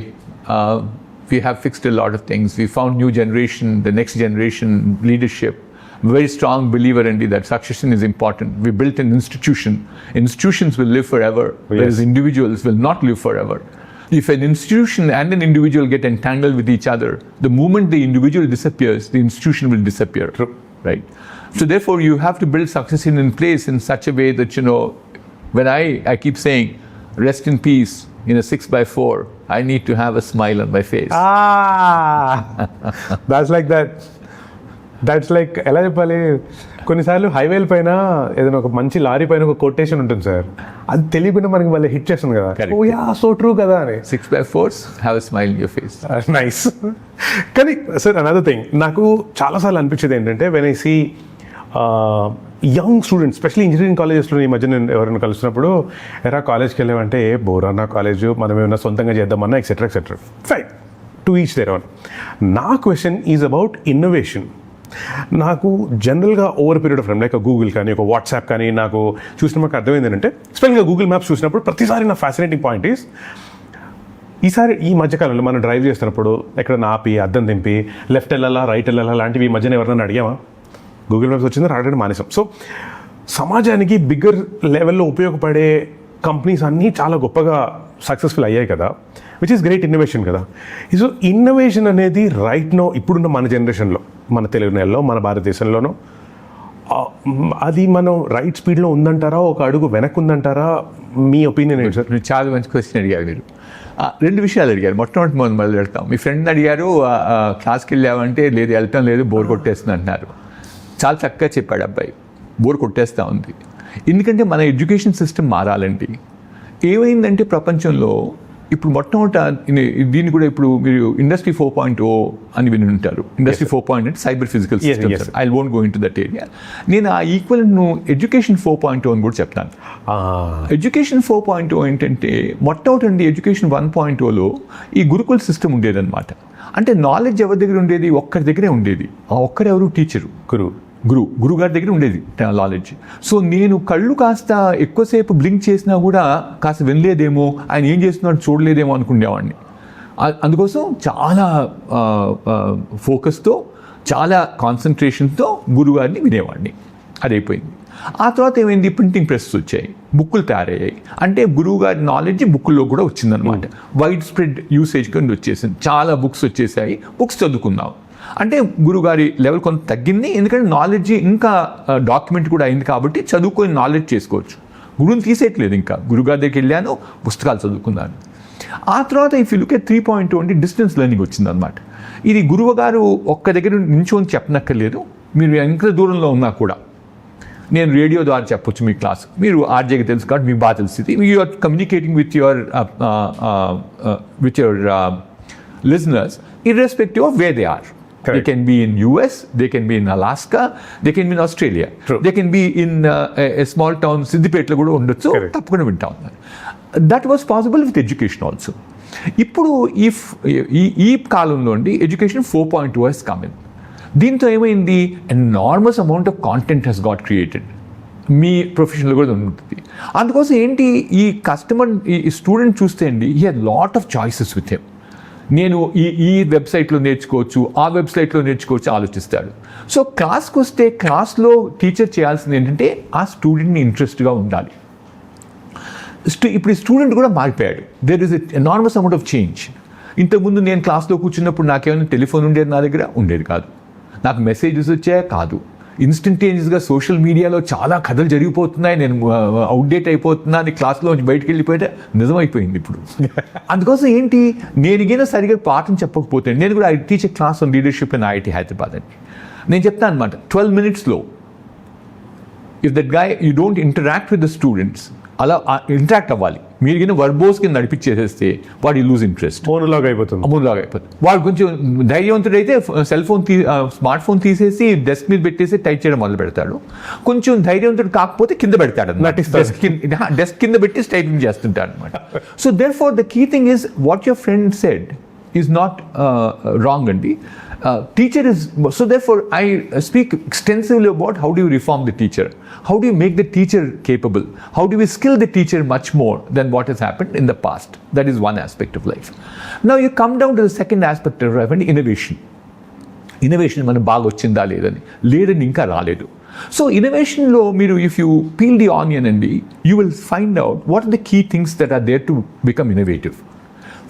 We have fixed a lot of things. We found new generation, the next generation leadership. I'm a very strong believer in that succession is important. We built an institution. Institutions will live forever, whereas individuals will not live forever. If an institution and an individual get entangled with each other, the moment the individual disappears, the institution will disappear. True. Right? So therefore, you have to build succession in place in such a way that, when I keep saying, rest in peace in a 6x4, I need to have a smile on my face. That's like that. That's like, ఎలా చెప్పాలి, కొన్నిసార్లు హైవేల పైన ఏదైనా ఒక మంచి lorry పైన ఒక కొటేషన్ ఉంటుంది సార్, అది తెలియకుండా మనకి మళ్ళీ హిట్ చేస్తుంది కదా, ఓ యా సో ట్రూ కదా అని. 6x4s have a smile in your face. Nice. కానీ సార్ అనదర్ థింగ్ నాకు చాలాసార్లు అనిపించేది ఏంటంటే, when I see young students, specially engineering కాలేజెస్లో ఈ మధ్య నేను ఎవరైనా కలుస్తున్నప్పుడు, ఎరా కాలేజ్కి వెళ్ళామంటే బోర్ అన్న కాలేజ్, మనం ఏమైనా సొంతంగా చేద్దామన్నా etcetera etcetera. Fine, to each their own. నా క్వశ్చన్ ఈజ్ అబౌట్ ఇన్నోవేషన్. నాకు జనరల్గా over period of time, like Google కానీ ఒక వాట్సాప్ కానీ నాకు చూసిన మాకు అర్థమైంది ఏంటంటే, స్పెషల్గా గూగుల్ మ్యాప్స్ చూసినప్పుడు ప్రతిసారి నా ఫ్యాసినేటింగ్ పాయింట్ ఈస్, ఈ మధ్యకాలంలో మనం డ్రైవ్ చేస్తున్నప్పుడు ఎక్కడ ఆపి అద్దం దింపి లెఫ్ట్ వెళ్ళాలా రైట్ వెళ్ళాలా లాంటివి ఈ మధ్యన ఎవరైనా అడిగామా? గూగుల్ మ్యాప్స్ వచ్చింది, రావడం మానేసాం. సో సమాజానికి బిగ్గర్ లెవెల్లో ఉపయోగపడే కంపెనీస్ అన్నీ చాలా గొప్పగా సక్సెస్ఫుల్ అయ్యాయి కదా, విచ్ ఈస్ గ్రేట్ ఇన్నోవేషన్ కదా. సో ఇన్నోవేషన్ అనేది రైట్ నో ఇప్పుడున్న మన జనరేషన్లో, మన తెలుగు నెలలో, మన భారతదేశంలోనూ అది మనం రైట్ స్పీడ్లో ఉందంటారా, ఒక అడుగు వెనక్కి ఉందంటారా? మీ ఒపీనియన్ ఏంటి సార్? మీరు చాలా మంచి క్వశ్చన్ అడిగారు. మీరు 2 విషయాలు అడిగారు. మొట్టమొదటి మొదలు పెడతాం. మీ ఫ్రెండ్ అడిగారు, క్లాస్కి వెళ్ళామంటే లేదు వెళ్ళటం లేదు, బోర్ కొట్టేస్తుంది అంటున్నారు. చాలా చక్కగా చెప్పాడు అబ్బాయి, బోర్ కొట్టేస్తూ ఉంది. ఎందుకంటే మన ఎడ్యుకేషన్ సిస్టమ్ మారాలండి. ఏమైందంటే ప్రపంచంలో ఇప్పుడు మొట్టమొదట దీన్ని కూడా ఇప్పుడు మీరు ఇండస్ట్రీ 4.0 అని విని ఉంటారు. ఇండస్ట్రీ 4.0 అంటే cyber physical systems. I won't go in to that area. నేను ఆ ఈక్వలెంట్ను ఎడ్యుకేషన్ 4.0 అని కూడా చెప్తాను. ఎడ్యుకేషన్ 4.0 ఏంటంటే, మొట్టమొదటి ఎడ్యుకేషన్ 1.0లో ఈ గురుకుల సిస్టమ్ ఉండేదన్నమాట. అంటే నాలెడ్జ్ ఎవరి దగ్గర ఉండేది? ఒక్కరి దగ్గరే ఉండేది. ఆ ఒక్కరెవరు? టీచరు, గురుగారి దగ్గర ఉండేది నాలెడ్జ్. సో నేను కళ్ళు కాస్త ఎక్కువసేపు బ్లింక్ చేసినా కూడా కాస్త వినలేదేమో, ఆయన ఏం చేస్తున్నాడు చూడలేదేమో అనుకునేవాడిని. అందుకోసం చాలా ఫోకస్తో చాలా కాన్సన్ట్రేషన్తో గురువుగారిని వినేవాడిని. అది అయిపోయింది. ఆ తర్వాత ఏమైంది, ప్రింటింగ్ ప్రెస్ వచ్చాయి, బుక్కులు తయారయ్యాయి. అంటే గురువుగారి నాలెడ్జ్ బుక్కుల్లో కూడా వచ్చిందనమాట. వైడ్ స్ప్రెడ్ యూసేజ్ కింద వచ్చేసింది, చాలా బుక్స్ వచ్చేసాయి, బుక్స్ చదువుకుందాం అంటే గురువుగారి లెవెల్ కొంత తగ్గింది. ఎందుకంటే నాలెడ్జ్ ఇంకా డాక్యుమెంట్ కూడా అయింది కాబట్టి చదువుకొని నాలెడ్జ్ చేసుకోవచ్చు. గురువుని తీసేయట్లేదు, ఇంకా గురువుగారి దగ్గరికి వెళ్ళాను, పుస్తకాలు చదువుకున్నాను. ఆ తర్వాత ఈ ఫిలుకే 3.2 అంటే డిస్టెన్స్ లెర్నింగ్ వచ్చిందనమాట. ఇది గురువుగారు ఒక్క దగ్గర నించొని చెప్పనక్కర్లేదు, మీరు ఎంత దూరంలో ఉన్నా కూడా నేను రేడియో ద్వారా చెప్పొచ్చు మీ క్లాస్. మీరు ఆర్జేకి తెలుసు కాబట్టి మీకు బాగా తెలుస్తుంది. You are communicating with your listeners irrespective of where they are. Correct. They can be in US, they can be in Alaska, they can be in Australia. True. They can be in a small town, Siddipetla kuda undotchu, tappukunda vinta unnaru. That was possible with education also. Ippudu if ee కాలంలో అండి education 4.2 has come in. దీంతో ఏమైంది, enormous amount of content has got created. మీ ప్రొఫెషన్లో కూడా ఉంటుంది. అందుకోసం ఏంటి, ఈ కస్టమర్ ఈ స్టూడెంట్ చూస్తే అండి, he had lot of choices with him. నేను ఈ వెబ్సైట్లో నేర్చుకోవచ్చు, ఆ వెబ్సైట్లో నేర్చుకోవచ్చు ఆలోచిస్తాడు. సో క్లాస్కి వస్తే క్లాస్లో టీచర్ చేయాల్సింది ఏంటంటే ఆ స్టూడెంట్ని ఇంట్రెస్ట్గా ఉండాలి. ఇప్పుడు ఈ స్టూడెంట్ కూడా మారిపోయాడు. There is enormous amount of change. ఇంతకుముందు నేను క్లాస్లో కూర్చున్నప్పుడు నాకేమైనా టెలిఫోన్ ఉండేది, నా దగ్గర ఉండేది కాదు. నాకు మెసేజెస్ వచ్చాయా కాదు. ఇన్స్టంటేనియస్గా సోషల్ మీడియాలో చాలా కథలు జరిగిపోతున్నాయి, నేను అవుట్డేట్ అయిపోతున్నా అని క్లాస్లో బయటకు వెళ్ళిపోతే నిజమైపోయింది ఇప్పుడు. అందుకోసం ఏంటి, నేనుగైనా సరిగ్గా పాఠం చెప్పకపోతే, నేను కూడా I teach a class on leadership in IIT Hyderabad అని నేను చెప్తాను అనమాట. 12 minutesలో if that guy you don't interact with the students, అలా ఇంటరాక్ట్ అవ్వాలి. మీరు కింద వర్బోస్ కింద నడిపించేసేస్తే వాడు లూజ్ ఇంట్రెస్ట్, మౌనలాగా అయిపోతుంది. వాడు కొంచెం ధైర్యవంతుడైతే స్మార్ట్ ఫోన్ తీసేసి డెస్క్ మీద పెట్టేసి టైప్ చేయడం మొదలు పెడతాడు. కొంచెం ధైర్యవంతుడు కాకపోతే కింద పెడతాడు, డెస్క్ కింద పెట్టి టైపింగ్ చేస్తుంటాడు అనమాట. So therefore the key thing is what your friend said is not wrong అండి. Teacher is, so therefore I speak extensively about how do you reform the teacher, how do you make the teacher capable, how do we skill the teacher much more than what has happened in the past. That is one aspect of life. Now you come down to the second aspect of life, and innovation. Innovation మన బాగా వచ్చిందా లేదని ఇంకా రాలేదు. So ఇన్నోవేషన్లో మీరు if you peel the onion అండి, you will find out what are the key things that are there to become innovative.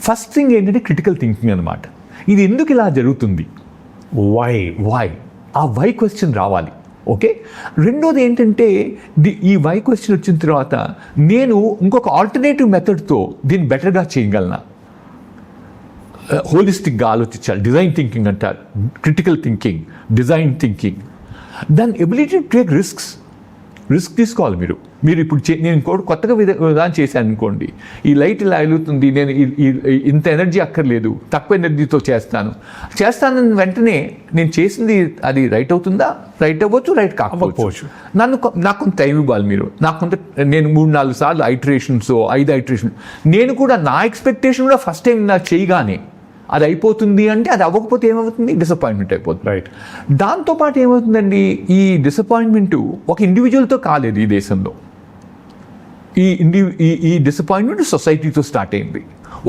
First thing ఏంటంటే క్రిటికల్ థింకింగ్ అనమాట. ఇది ఎందుకు ఇలా జరుగుతుంది, వై ఆ వై క్వశ్చన్ రావాలి. ఓకే, రెండోది ఏంటంటే ఈ వై క్వశ్చన్ వచ్చిన తర్వాత నేను ఇంకొక ఆల్టర్నేటివ్ మెథడ్తో దీన్ని బెటర్గా చేయగలనా, హోలిస్టిక్గా ఆలోచించాలి. డిజైన్ థింకింగ్ అంటారు, క్రిటికల్ థింకింగ్, డిజైన్ థింకింగ్. దాని ఎబిలిటీ టు టేక్ రిస్క్ తీసుకోవాలి. మీరు ఇప్పుడు నేను కొత్తగా విధానం చేశాను అనుకోండి, ఈ లైట్ ఇలా వెలుగుతుంది, నేను ఇంత ఎనర్జీ అక్కర్లేదు, తక్కువ ఎనర్జీతో చేస్తానని వెంటనే నేను చేసింది అది రైట్ అవుతుందా, రైట్ అవ్వచ్చు, రైట్ కాకపోవచ్చు. నాకు కొంత టైం ఇవ్వాలి. నేను 3-4 సార్లు ఐటరేషన్స్, 5 ఐటరేషన్, నేను కూడా నా ఎక్స్పెక్టేషన్ కూడా ఫస్ట్ టైం నాకు చేయగానే అది అయిపోతుంది అంటే, అది అవ్వకపోతే ఏమవుతుంది, డిసప్పాయింట్మెంట్ అయిపోతుంది. రైట్. దాంతోపాటు ఏమవుతుందండి, ఈ డిసప్పాయింట్మెంట్ ఒక ఇండివిజువల్తో కాలేదు ఈ దేశంలో. ఈ డిసప్పాయింట్మెంట్ సొసైటీతో స్టార్ట్ అయింది.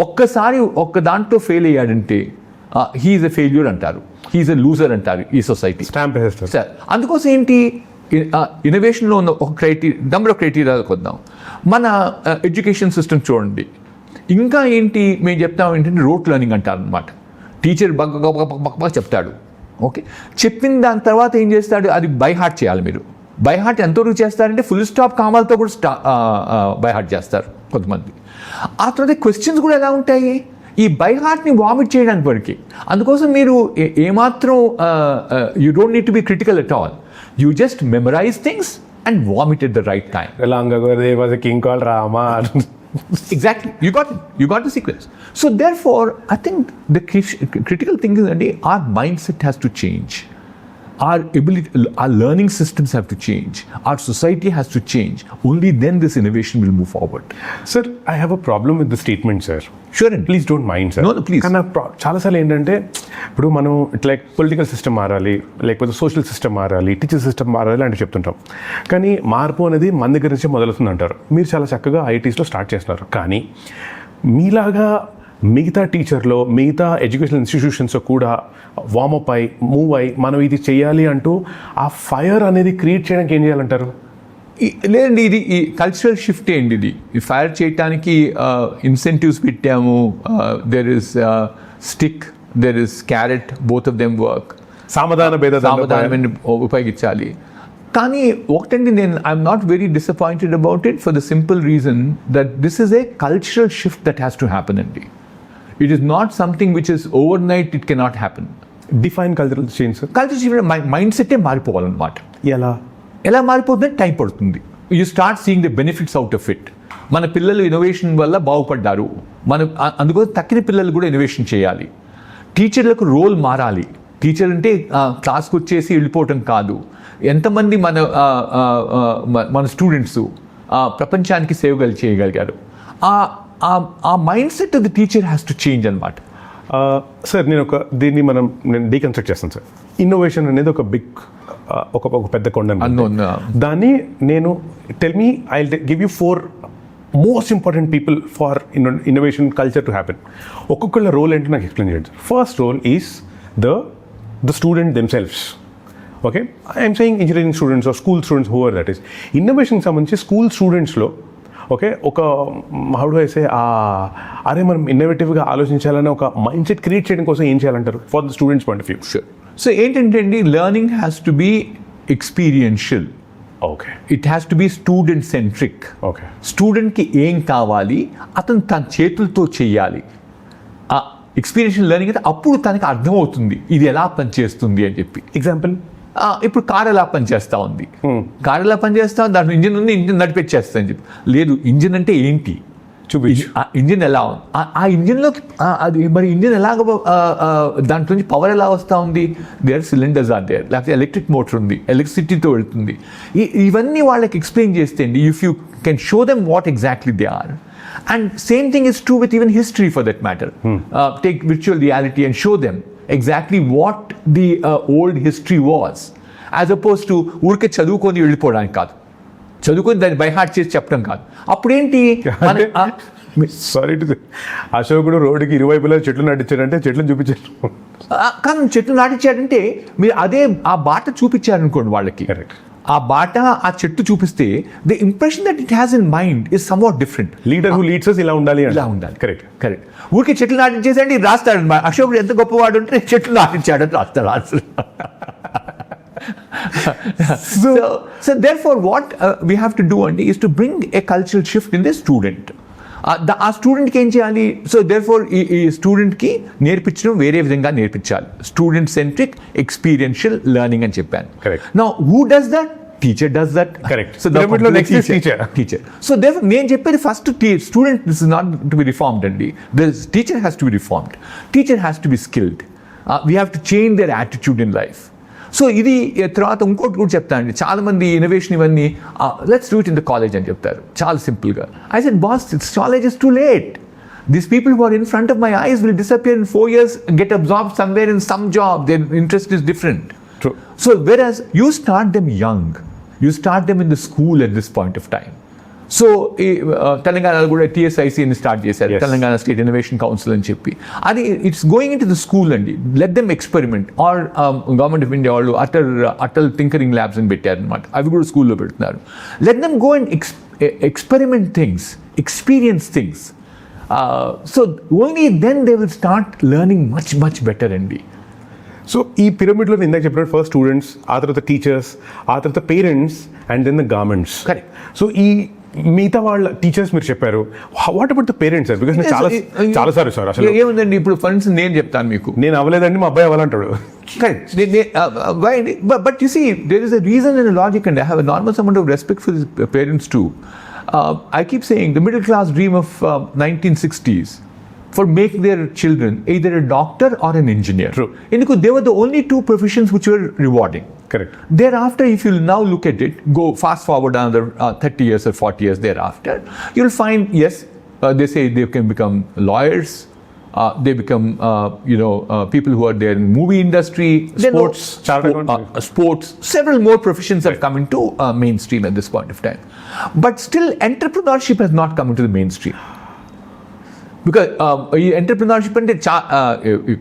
ఒక్కసారి ఒక్క దాంట్లో ఫెయిల్ అయ్యాడంటే హీఈస్ ఎ ఫెయిల్యూర్ అంటారు, హీఈస్ ఎ లూజర్ అంటారు ఈ సొసైటీ. స్టాంప్ వేస్తారు సార్. అందుకోసం ఏంటి, ఇన్నోవేషన్లో ఉన్న ఒక నెంబర్ ఆఫ్ క్రైటీరియాలకు వద్దాం. మన ఎడ్యుకేషన్ సిస్టమ్ చూడండి. ఇంకా ఏంటి మేము చెప్తాం ఏంటంటే రోట్ లెర్నింగ్ అంటారు అనమాట. టీచర్ బాగా చెప్తాడు, ఓకే, చెప్పిన దాని తర్వాత ఏం చేస్తాడు, అది బై హార్ట్ చేయాలి. మీరు బై హార్ట్ ఎంతవరకు చేస్తారంటే ఫుల్ స్టాప్ కామాలతో కూడా బై హార్ట్ చేస్తారు కొంతమంది. ఆ తర్వాత క్వశ్చన్స్ కూడా ఎలా ఉంటాయి, ఈ బై హార్ట్ని వామిట్ చేయడానికి వరకు. అందుకోసం మీరు ఏమాత్రం you don't need to be critical at all, you just memorize things and vomit at the right time. King call Rama. Exactly, you got the sequence. So therefore I think the critical thing is that our mindset has to change, our learning systems have to change, our society has to change. Only then this innovation will move forward. Sir, I have a problem with the statement, sir. Sure, and please don't mind, sir. No, please. కానీ చాలాసార్లు ఏంటంటే ఇప్పుడు మనం ఇట్లా political system మారాలి, లేకపోతే social system మారాలి, teacher system మారాలి అంటే చెప్తుంటాం. కానీ మార్పు అనేది మన దగ్గర నుంచి మొదలవుతుంది అంటారు. మీరు చాలా చక్కగా ఐటీస్లో స్టార్ట్ చేస్తున్నారు. కానీ మీలాగా మిగతా టీచర్లో మిగతా ఎడ్యుకేషనల్ ఇన్స్టిట్యూషన్స్లో కూడా వార్మప్ అయి మూవ్ అయ్యి మనం ఇది చేయాలి అంటూ ఆ ఫైర్ అనేది క్రియేట్ చేయడానికి ఏం చేయాలంటారు? లేదండి, ఇది ఈ కల్చరల్ షిఫ్ట్ ఏంటి, ఇది ఫైర్ చేయడానికి ఇన్సెంటివ్స్ పెట్టాము, there is stick, there is carrot, both of them work. సామధానం ఉపయోగించాలి. కానీ ఒకటండి, I'm not very disappointed about it for the simple reason that this is a cultural shift that has to happen అండి. It is not something which is overnight, it cannot happen. Define cultural change. Cultural shift mind సెట్టే మారిపోవాలన్నమాట. ఎలా మారిపోతుందంటే time పడుతుంది. You start seeing the benefits out of it. మన పిల్లలు innovation వల్ల బాగుపడ్డారు, అందుకోసం తక్కిన పిల్లలు కూడా ఇన్నోవేషన్ చేయాలి. టీచర్లకు రోల్ మారాలి. టీచర్ అంటే క్లాస్కి వచ్చేసి వెళ్ళిపోవటం కాదు. ఎంతమంది మన స్టూడెంట్స్ ప్రపంచానికి సేవలు చేయగలిగారు, ఆ mind set of the teacher has to change అనమాట. సార్ దీన్ని నేను డీకన్స్ట్రక్ట్ చేస్తాను సార్. ఇన్నోవేషన్ అనేది ఒక బిగ్ ఒక పెద్ద కొండ. దాన్ని నేను tell me, I give you 4 most important people for innovation culture to happen. ఒక్కొక్కళ్ళ రోల్ ఏంటో నాకు ఎక్స్ప్లెయిన్ చేయండి. First role is the student themselves. Okay, I'm saying engineering students or school students, whoever that is. ఇన్నోవేషన్కి సంబంధించి school స్టూడెంట్స్లో okay ఒక how do I say అరే మనం ఇన్నోవేటివ్గా ఆలోచించాలని ఒక మైండ్ సెట్ క్రియేట్ చేయడం కోసం ఏం చేయాలంటారు for the students point of view? Sure. So ఏంటంటే అండి, learning has to be experiential. Okay, it has to be student centric. Okay, స్టూడెంట్కి ఏం కావాలి అతను తన చేతులతో చెయ్యాలి. ఆ ఎక్స్పీరియన్షియల్ లెర్నింగ్ అయితే అప్పుడు తనకి అర్థమవుతుంది ఇది ఎలా పనిచేస్తుంది అని చెప్పి. ఎగ్జాంపుల్, ఇప్పుడు కార్ ఎలా పనిచేస్తూ ఉంది, కార్ ఎలా పనిచేస్తా ఉంది, దాంట్లో ఇంజిన్ ఉంది, ఇంజిన్ నడిపించేస్తా అని చెప్పి. లేదు, ఇంజిన్ అంటే ఏంటి చూపించు, ఆ ఇంజిన్ ఎలా ఉంది, ఆ ఇంజిన్లోకి అది మరి ఇంజిన్ ఎలాగ దాంట్లో నుంచి పవర్ ఎలా వస్తూ ఉంది, దేర్ సిలిండర్స్ ఆర్ దేర్, లేకపోతే ఎలక్ట్రిక్ మోటార్ ఉంది, ఎలక్ట్రిసిటీతో వెళ్తుంది. ఇవన్నీ వాళ్ళకి ఎక్స్ప్లెయిన్ చేస్తే అండి, if you can show them what exactly they are. And same thing is true with even history for that matter. Take virtual reality and show them exactly what the old history was, as opposed to ఊరికే చదువుకొని వెళ్ళిపోవడానికి కాదు, చదువుకొని దాన్ని by heart చేసి చెప్పడం కాదు. అప్పుడేంటి, సారీ టు అశోకుడు రోడ్డుకి ఇరువైపులా చెట్లు నాటించాడంటే చెట్లను చూపించారు, కానీ చెట్లు నాటించాడంటే మీరు అదే ఆ బాట చూపించారనుకోండి వాళ్ళకి, ఆ బాట ఆ చెట్టు చూపిస్తే the impression that it has in mind is somewhat different. Leader who leads us ఇలా ఉండాలి. కరెక్ట్. ఊరికే చెట్లు నాటించేసండి రాస్తాడు, అశోకుడు ఎంత గొప్పవాడు అంటే చెట్లు నాటించాడని రాస్తాడు answer. So therefore what we have to do is to bring a cultural shift in the student. ఆ స్టూడెంట్కి ఏం చేయాలి? సో దేర్ఫోర్ ఈ స్టూడెంట్కి నేర్పించడం వేరే విధంగా నేర్పించాలి. స్టూడెంట్ సెంట్రిక్ ఎక్స్పీరియన్షియల్ లెర్నింగ్ అని చెప్పాను. Now who does that? Teacher does that. Correct. So teacher. So therefore నేను చెప్పేది first student this is not to be reformed అండి. This teacher has to be reformed. Teacher has to be skilled. We have to change their attitude in life. So ఇది తర్వాత ఇంకోటి కూడా చెప్తానండి, చాలామంది innovation ఇవన్నీ let's do it in the college అని చెప్తారు చాలా సింపుల్గా. I said boss, it's college is too late. These people who are in front of my eyes will disappear in 4 years, get absorbed somewhere in some job. Their interest is different. True. So whereas you start them young, you start them in the school at this point of time. So తెలంగాణలో కూడా TSICని start చేశారు, Telangana state innovation council అని చెప్పి. అది it's going in to the school అండి. Let them experiment. Or government of India వాళ్ళు Atal tinkering labs అని పెట్టారు అనమాట, అవి కూడా స్కూల్లో పెడుతున్నారు. Let them go and experiment things, experience things. So only then they will start learning much much better అండి. సో ఈ పిరమిడ్లో ఇందాక చెప్పినట్టు ఫస్ట్ స్టూడెంట్స్, ఆ తర్వాత టీచర్స్, ఆ తర్వాత parents and then the governments. Correct. So ఈ మిగతా వాళ్ళ టీచర్స్ మీరు చెప్పారు, what about the parents sir? Because చాలా సార్ అసలు ఏముందండి, ఇప్పుడు ఫ్రెండ్స్ నేను చెప్తాను మీకు, నేను అవ్వలేదండి మా అబ్బాయి అవ్వాలంటాడు. Correct. But you see, there is a reason and a logic, and I have an enormous amount of respect for the parents too. I keep saying the middle class dream of 1960s for making their children either a doctor or an engineer. True. Because they were the only two professions which were rewarding. Correct. Thereafter, if you now look at it, go fast forward another 30 years or 40 years thereafter, you'll find, yes, they say they can become lawyers, they become, people who are there in the movie industry, sports, several more professions have come into mainstream at this point of time. But still, entrepreneurship has not come into the mainstream. Because ఈ entrepreneurship అంటే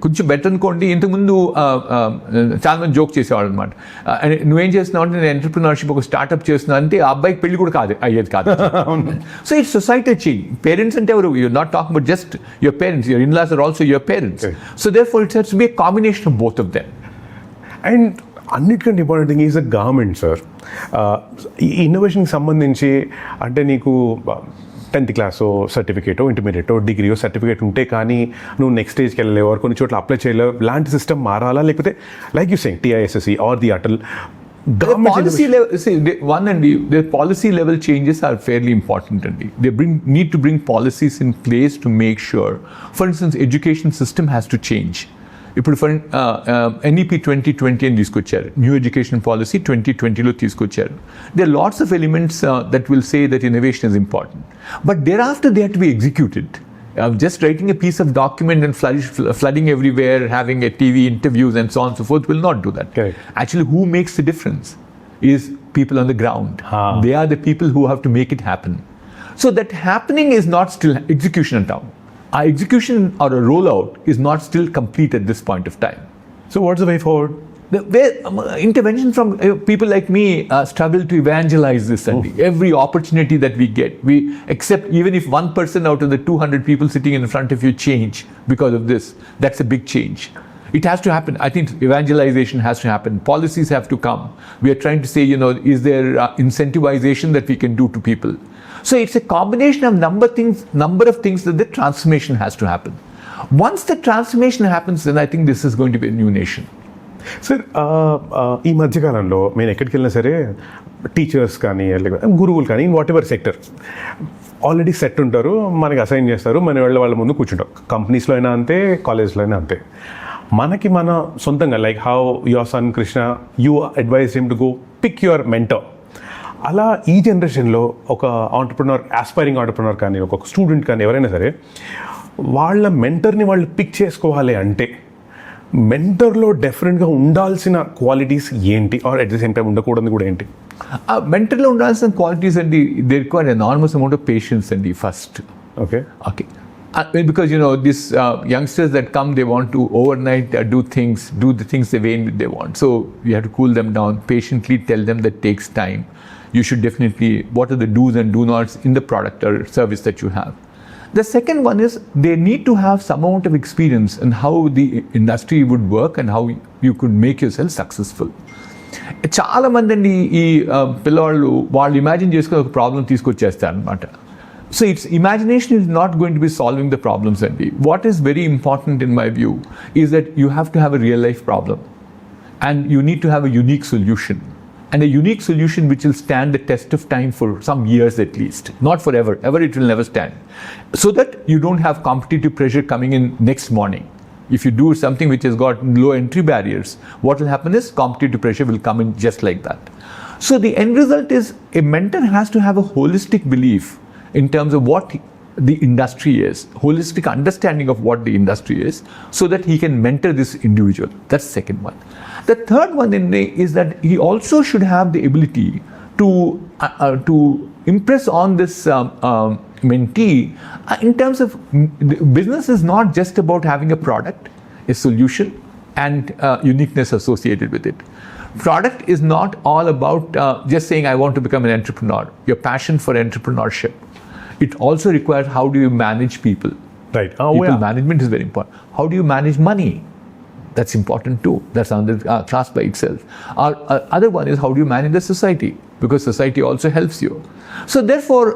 కొంచెం better అనుకోండి. ఇంతకుముందు చాలా మంది joke చేసేవాడు అనమాట. నువ్వేం చేస్తున్నావు అంటే నేను ఎంటర్ప్రినర్షిప్ ఒక స్టార్ట్అప్ చేస్తున్నా అంటే ఆ అబ్బాయికి పెళ్లి కూడా అయ్యేది కాదు. So it's society change. Parents అంటే ఎవరు, you're not talking about just your parents, your in-laws are also your parents. So therefore it's has to be a combination of both of them. And అన్నిటికంటే important thing is the government sir. ఈ ఇన్నోవేషన్కి సంబంధించి అంటే నీకు 10th క్లాసో సర్టిఫికేటో ఇంటర్మీడియటో డిగ్రీయో certificate ఉంటే కానీ నువ్వు next స్టేజ్కి వెళ్ళలేవు, కొన్ని చోట్ల అప్లై చేయలేవు. లాంటి సిస్టమ్ మారాలా, లేకపోతే like you saying TISSE or the Atal policy level, see, the policy level changes are fairly important, and they need to bring policies in place to make sure. For instance, education system has to change. ఇప్పుడు for NEP 2020 అని తీసుకొచ్చారు, new education policy 2020లో తీసుకొచ్చారు. There lots of elements that will say that innovation is important, but thereafter they have to be executed. Just writing a piece of document and flooding everywhere, having a TV interviews and so on and so forth will not do that. Correct. Actually, who makes the difference is people on the ground. They are the people who have to make it happen. So that happening is not still execution at all. Our execution or a rollout is not still complete at this point of time. So what's the way forward? The way, intervention from people like me struggle to evangelize this, and every opportunity that we get, we accept. Even if 1% out of the 200 people sitting in front of you change because of this, that's a big change. It has to happen. I think evangelization has to happen. Policies have to come. We are trying to say, is there incentivization that we can do to people? So it's a combination of number of things that the transformation has to happen. Once the transformation happens, then I think this is going to be a new nation. Sir ఈ మధ్యకాలంలో నేను ఎక్కడికి వెళ్ళినా సరే teachers కానీ గురువులు కానీ in what ever sector already set ఉంటారు, మనకి అసైన్ చేస్తారు, మన వాళ్ళ ముందు కూర్చుంటాం. కంపెనీస్లో అయినా అంతే, కాలేజ్లో అయినా అంతే. మనకి మన సొంతంగా like how your son Krishna you advise him to go pick your mentor. అలా ఈ జనరేషన్లో ఒక ఆస్పైరింగ్ ఆంటర్ప్రినర్ కానీ ఒక స్టూడెంట్ కానీ ఎవరైనా సరే వాళ్ళ మెంటర్ని వాళ్ళు పిక్ చేసుకోవాలి అంటే మెంటర్లో డెఫినెట్గా ఉండాల్సిన క్వాలిటీస్ ఏంటి, or at the same time ఉండకూడదు కూడా ఏంటి? మెంటర్లో ఉండాల్సిన క్వాలిటీస్ అండి, they require enormous amount of patience అండి first. Okay. Because these youngsters that come, they want to overnight do the things the way they want. So you have to cool them down, patiently tell them that takes time. You should definitely, what are the do's and do nots in the product or service that you have. The second one is they need to have some amount of experience in how the industry would work and how you could make yourself successful. చాలా మంది అండి ఈ పిల్లవాళ్ళు వాళ్ళు imagine చేసుకుని ఒక problem తీసుకొచ్చేస్తారు అనమాట. So it's imagination is not going to be solving the problems అండి. What is very important in my view is that you have to have a real life problem and you need to have a unique solution. And a unique solution which will stand the test of time for some years at least, not forever. Ever it will never stand. So that you don't have competitive pressure coming in next morning. If you do something which has got low entry barriers, what will happen is competitive pressure will come in just like that. So the end result is a mentor has to have a holistic belief in terms of what the industry is, holistic understanding of what the industry is, so that he can mentor this individual. That's the second one. The third one is that he also should have the ability to impress on this mentee in terms of business is not just about having a product, a solution, and uniqueness associated with it. Product is not all about just saying I want to become an entrepreneur. Your passion for entrepreneurship. It also requires how do you manage people. Right. People management is very important. How do you manage money? That's important too. That's another class by itself. Other one is how do you manage the society? Because society also helps you. So therefore,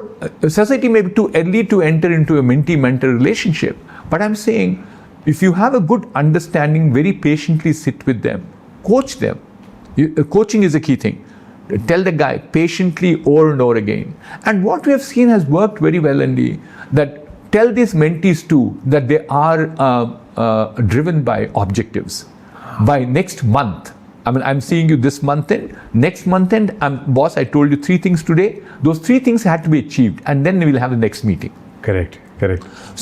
society may be too early to enter into a mentee-mentor relationship. But I'm saying, if you have a good understanding, very patiently sit with them, coach them. Coaching is a key thing. Tell the guy patiently over and over again. And what we have seen has worked very well, Andy, that tell these mentees too that they are driven by objectives. By next month, I'm seeing you this month end, next month end, boss, I told you 3 things today. Those 3 things had to be achieved, and then we'll have the next meeting. Correct.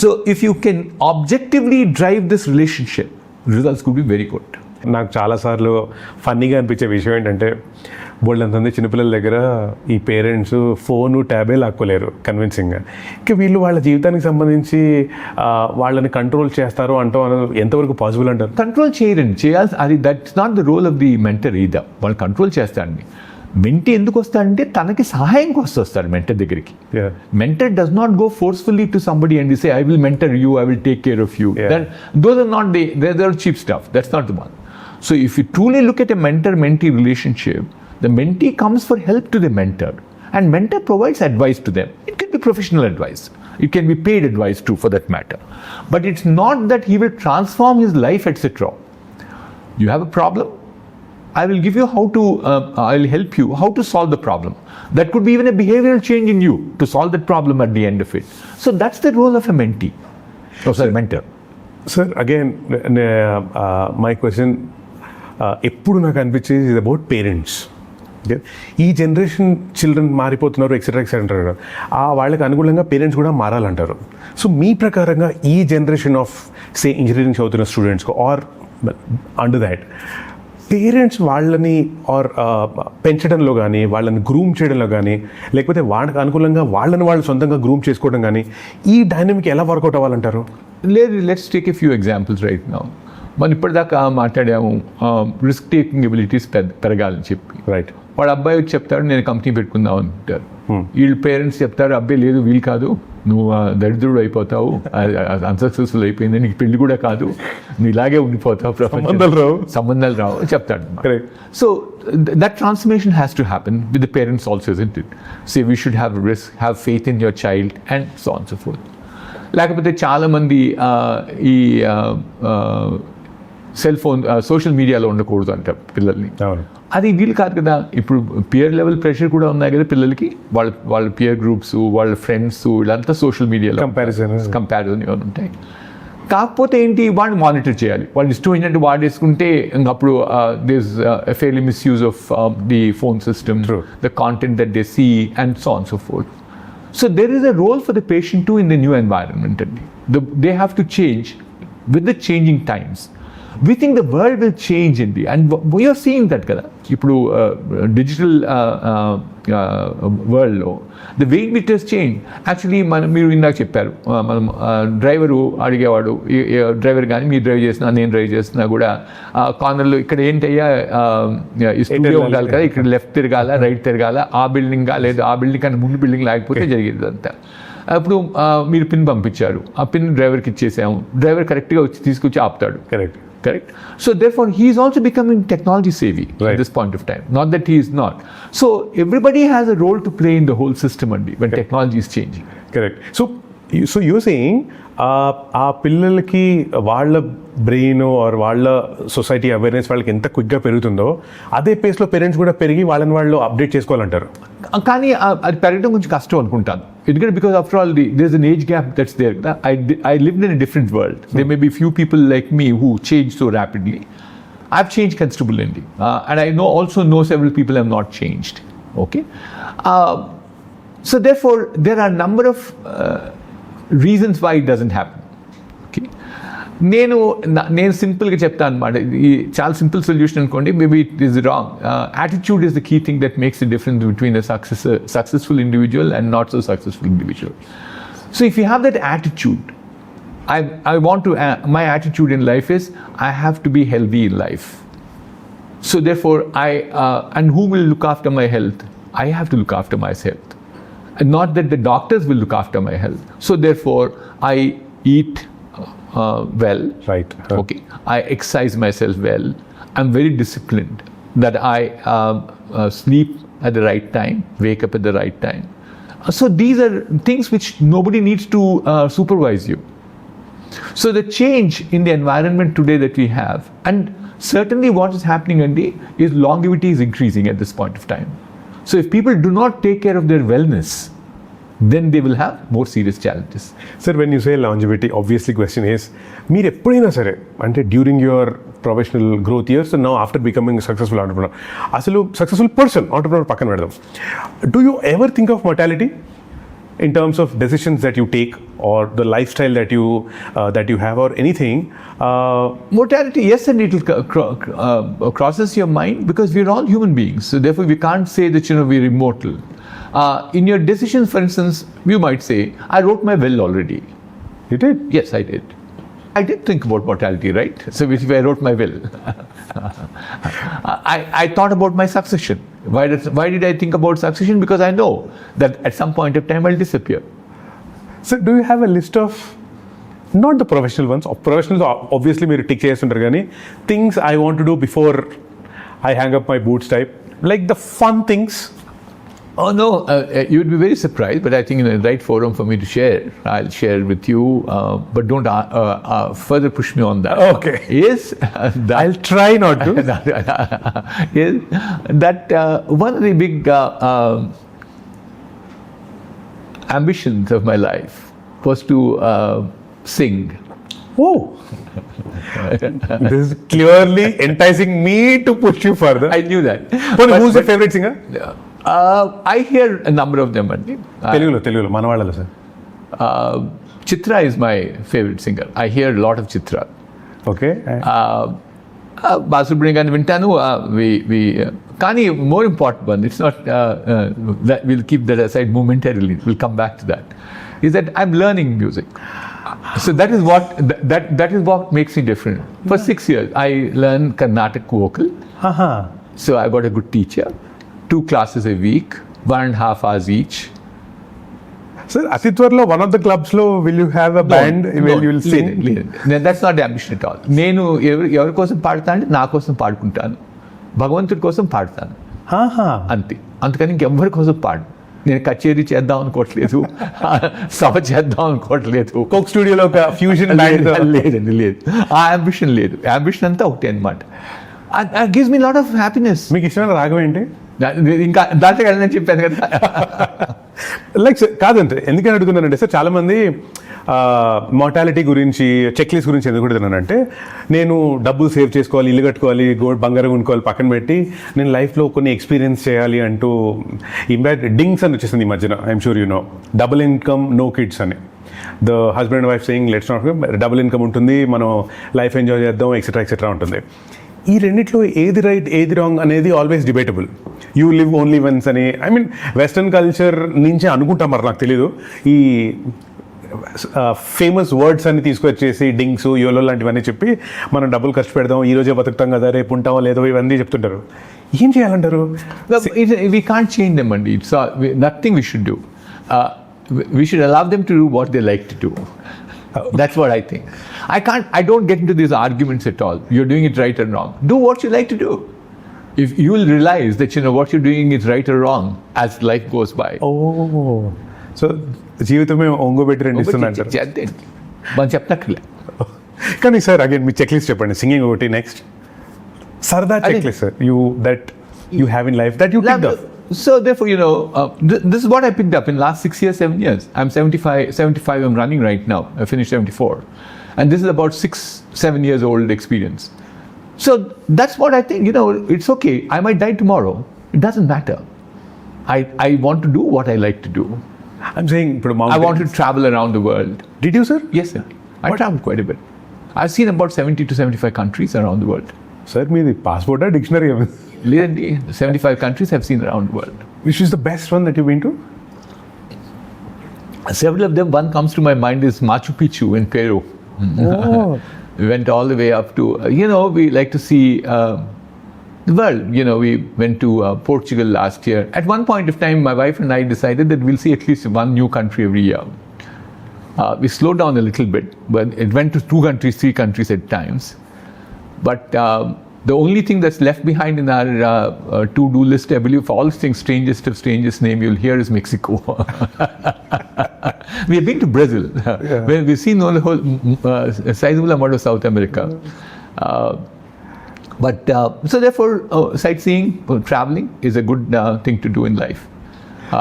So if you can objectively drive this relationship, results could be very good. నాకు చాలాసార్లు ఫన్నీగా అనిపించే విషయం ఏంటంటే బోల్డంతమంది చిన్నపిల్లల దగ్గర ఈ parents phone ట్యాబే లాక్కోలేరు కన్విన్సింగ్గా. ఇంకా వీళ్ళు వాళ్ళ జీవితానికి సంబంధించి వాళ్ళని కంట్రోల్ చేస్తారు అంటాం అనేది ఎంతవరకు పాసిబుల్ అంటారు? కంట్రోల్ చేయాలి. అది that's not the role of the mentor either. వాళ్ళు కంట్రోల్ చేస్తారండి. మెంటీ ఎందుకు వస్తాడంటే తనకి సహాయం కోసం వస్తాడు మెంటర్ దగ్గరికి. Mentor does not go forcefully to somebody and say I will mentor you, I will take care of you. Those are not they're cheap stuff. That's not the one. So if you truly look at a mentor-mentee relationship, the mentee comes for help to the mentor and mentor provides advice to them. It can be professional advice. It can be paid advice too, for that matter. But it's not that he will transform his life, etc. You have a problem, I will give you how to, I'll help you how to solve the problem. That could be even a behavioral change in you to solve that problem at the end of it. So that's the role of a mentee. Mentor. Sir, again, my question, ఎప్పుడు నాకు అనిపించేది ఇది about parents. ఈ generation children మారిపోతున్నారు etcetera అంటారు. వాళ్ళకి అనుగుణంగా parents కూడా మారాలంటారు. So మీ ప్రకారంగా ఈ జనరేషన్ ఆఫ్ సే ఇంజనీరింగ్ చదువుతున్న స్టూడెంట్స్కి ఆర్ అండర్ దాట్ పేరెంట్స్ వాళ్ళని ఆర్ పెంచడంలో కానీ వాళ్ళని గ్రూమ్ చేయడంలో కానీ లేకపోతే వాళ్ళకి అనుకూలంగా వాళ్ళని వాళ్ళు సొంతంగా గ్రూమ్ చేసుకోవడం కానీ ఈ డైనమిక్ ఎలా వర్కౌట్ అవ్వాలంటారు? లేదు, let's take a few examples right now. మనం ఇప్పటిదాకా మాట్లాడాము రిస్క్ టేకింగ్ ఎబిలిటీస్ పెరగాలని చెప్పి. రైట్. వాడు అబ్బాయి వచ్చి చెప్తాడు నేను కంపెనీ పెట్టుకుందాం అంటారు. వీళ్ళు పేరెంట్స్ చెప్తారు అబ్బాయి లేదు వీలు కాదు, నువ్వు దరిద్రుడు అయిపోతావు, అన్సక్సెస్ఫుల్ అయిపోయింది, నీకు పెళ్లి కూడా కాదు, నువ్వు ఇలాగే ఉండిపోతావు, సంబంధాలు రావు చెప్తాడు. So that transformation has to happen with the parents also, isn't it? Say we should have risk, have faith in your child and so on so fourth. లేకపోతే చాలామంది ఈ సెల్ ఫోన్ సోషల్ మీడియాలో ఉండకూడదు అంటారు పిల్లల్ని. అది వీలు కాదు కదా. ఇప్పుడు పియర్ లెవెల్ ప్రెషర్ కూడా ఉన్నాయి కదా పిల్లలకి. వాళ్ళ పియర్ గ్రూప్స్, వాళ్ళ ఫ్రెండ్స్, వీళ్ళంతా సోషల్ మీడియాలో కంపారిజన్ ఇవన్నీ ఉంటాయి. కాకపోతే ఏంటి, వాడిని మానిటర్ చేయాలి. వాళ్ళు ఇష్టం ఏంటంటే వాడేసుకుంటే ఇంకప్పుడు this fairly misuse of the phone system, the content that they see and so on so forth. So there is a role for the patient too in the new environment. They have to change with the changing times. We think the world will change in and we are seeing that kada. Ippudu digital world lo the way it has changed. Actually మీరు ఇందాక చెప్పారు మనం driver అడిగేవాడు, driver కానీ మీరు drive చేసినా నేను drive చేసినా కూడా కార్నర్లో ఇక్కడ ఏంటయ్యా ఈ స్టూడియో ఉండాలి కదా, ఇక్కడ లెఫ్ట్ తిరగాల రైట్ తిరగాల, ఆ బిల్డింగా లేదా ఆ బిల్డింగ్ కానీ ముందు బిల్డింగ్ లేకపోతే జరిగేది అంతా. అప్పుడు మీరు పిన్ పంపించారు, ఆ పిన్ డ్రైవర్కి ఇచ్చేసాము, డ్రైవర్ కరెక్ట్గా వచ్చి తీసుకొచ్చి ఆపుతాడు. Correct. So therefore he is also becoming technology savvy at this point of time. Not that he is not. So everybody has a role to play in the whole system when technology is changing. Correct. So you're saying ఆ పిల్లలకి వాళ్ళ brain are వాళ్ళ society awareness వాళ్ళకి ఎంత క్విక్గా పెరుగుతుందో అదే పేస్లో parents కూడా పెరిగి వాళ్ళని వాళ్ళు అప్డేట్ చేసుకోవాలంటారు. కానీ అది పెరగడం కొంచెం కష్టం అనుకుంటాను. ఎందుకంటే because after all there's an age gap that's there. I lived in a different world. There may be few people like me who change so rapidly. I've changed considerably, and I also know several people have not changed. Okay, so therefore there are a number of reasons why it doesn't happen. Okay, నేను సింపుల్గా చెప్తాను అనమాట. ఈ చాలా simple solution అనుకోండి, maybe it is wrong. Attitude is the key thing that makes the difference between a successful individual and not so successful individual. So if you have that attitude, I want to, my attitude in life is I have to be healthy in life. So therefore and who will look after my health? I have to look after myself. And not that the doctors will look after my health. So therefore I eat well. Right. Okay. I exercise myself well. I'm very disciplined. That I sleep at the right time, wake up at the right time. So these are things which nobody needs to supervise you. So the change in the environment today that we have, and certainly what is happening Andy, is longevity is increasing at this point of time. So if people do not take care of their wellness, then they will have more serious challenges. Sir, when you say longevity, obviously question is, మీరు ఎప్పుడైనా సరే అంటే during your professional growth years now after becoming successful entrepreneur, అసలు successful person entrepreneur పక్కన పెడదాం, do you ever think of mortality? in terms of decisions that you take or the lifestyle that you have or anything. Mortality, yes, and it will crosses your mind because we're all human beings. So therefore, we can't say that we're immortal. In your decisions, for instance, you might say, "I wrote my will already." You did? Yes, I did. I did think about mortality, right? So if I wrote my will, I thought about my succession. Why did I think about succession? Because I know that at some point of time I'll disappear. So do you have a list of, not the professional ones, professionals obviously మీరు tick చేస్తుంటారు కానీ things I want to do before I hang up my boots type, like the fun things? Oh no, you'd be very surprised, but I think in the right forum for me to share, I'll share with you, but don't further push me on that. Okay. Yes, I'll try not to. Yes, that one of the big ambitions of my life was to sing. Oh, this is clearly enticing me to push you further. I knew that. Who's your favorite singer? I hear a number of them. తెలుగులో మన వాళ్ళలో sir. Chitra is my favorite singer. I hear a lot of Chitra. Okay. Basubramanian గారిని వింటాను. కానీ more important one, it's not that we'll keep that aside momentarily. We'll come back to that. Is that I'm learning music. So that is what makes me different. For 6 years, I learned Carnatic vocal. So I got a good teacher. 2 classes a week, 1.5 hours each. Sir, అతి త్వరలో one of the clubs లో will you have a band where you will sing? That's not the ambition at all. నేను ఎవరి కోసం పాడతాను అంటే నా కోసం పాడుకుంటాను, భగవంతుడి కోసం పాడతాను అంతే. అందుకని ఇంకెవ్వరి కోసం పాడు. నేను కచేరీ చేద్దాం అనుకోవట్లేదు, సభ చేద్దాం అనుకోవట్లేదు, కోక్ స్టూడియోలో ఒక ఫ్యూజన్ బ్యాండ్ లేదండి, లేదు. ఆ అంబిషన్ లేదు. అంబిషన్ అంతా ఒకటే అనమాట. Gives me lot of happiness. మీకు ఇష్టమైన రాగం ఏంటి? ఇంకా దాంట్లో వెళ్ళని చెప్పాను కదా. లైక్ కాదంటే ఎందుకని అడుగుతున్నానంటే సార్, చాలామంది మార్టాలిటీ గురించి, చెక్ లిస్ట్ గురించి ఎందుకు అడుగుతున్నానంటే, నేను డబ్బులు సేవ్ చేసుకోవాలి, ఇల్లు కట్టుకోవాలి, గోల్డ్ బంగారం కొనుక్కోవాలి, పక్కన పెట్టి నేను లైఫ్లో కొన్ని ఎక్స్పీరియన్స్ చేయాలి అంటూ ఇంపాక్ట్ డింగ్స్ అని వచ్చేసింది ఈ మధ్యన. I'm sure you know, double income no kids అని. The husband and wife saying let's not, double income ఉంటుంది, మనం లైఫ్ ఎంజాయ్ చేద్దాం, ఎక్సెట్రా ఉంటుంది. ఈ రెండిట్లో ఏది రైట్ ఏది రాంగ్ అనేది always debatable. You live only once అని, ఐ మీన్ వెస్టర్న్ కల్చర్ నుంచే అనుకుంటాం, మరి నాకు తెలీదు. ఈ ఫేమస్ వర్డ్స్ అన్ని తీసుకొచ్చేసి డింగ్స్, యోలో లాంటివన్నీ చెప్పి మనం డబ్బులు ఖర్చు పెడదాం, ఈ రోజే బతుకుతాం కదా, రేపు ఉంటామో లేదో, ఇవన్నీ చెప్తుంటారు. ఏం చేయాలంటారు? We can't change them, Andy. It's nothing we should do. We should allow them to do what they like to do. That's what I think. I don't get into these arguments at all. You're doing it right or wrong. Do what you like to do. If you will realize that what you're doing is right or wrong as life goes by. Oh, so జీవితమే ఒంగోబెట్టి రెండు ఇస్తున్నారు. మనం చెప్పనక్కర్లే. కానీ sir again మీ check list చెప్పండి. Singing ఒకటి, next సరదా check list sir you have in life that you picked up. So therefore, this is what I picked up in last 6 years, 7 years. I'm 75 I'm running right now. I finished 74. And this is about 6-7 years old experience. So that's what I think, it's okay. I might die tomorrow. It doesn't matter. I want to do what I like to do. I'm saying, I want to travel around the world. Did you, sir? Yes, sir. I traveled quite a bit. I've seen about 70 to 75 countries around the world. Sir, meedi passport or dictionary? 75 countries I've seen around the world. Which is the best one that you've been to? Several of them. One comes to my mind is Machu Picchu in Peru. Oh. We went all the way up to, we like to see the world. We went to Portugal last year. At one point of time, my wife and I decided that we'll see at least one new country every year. We slowed down a little bit, but it went to 2 countries, 3 countries at times. But the only thing that's left behind in our to-do list, I believe, for all things strangest of strangest name you'll hear is Mexico. We have been to Brazil. Yeah. Where we've seen the whole sizable amount of South America. So therefore, sightseeing, traveling is a good thing to do in life.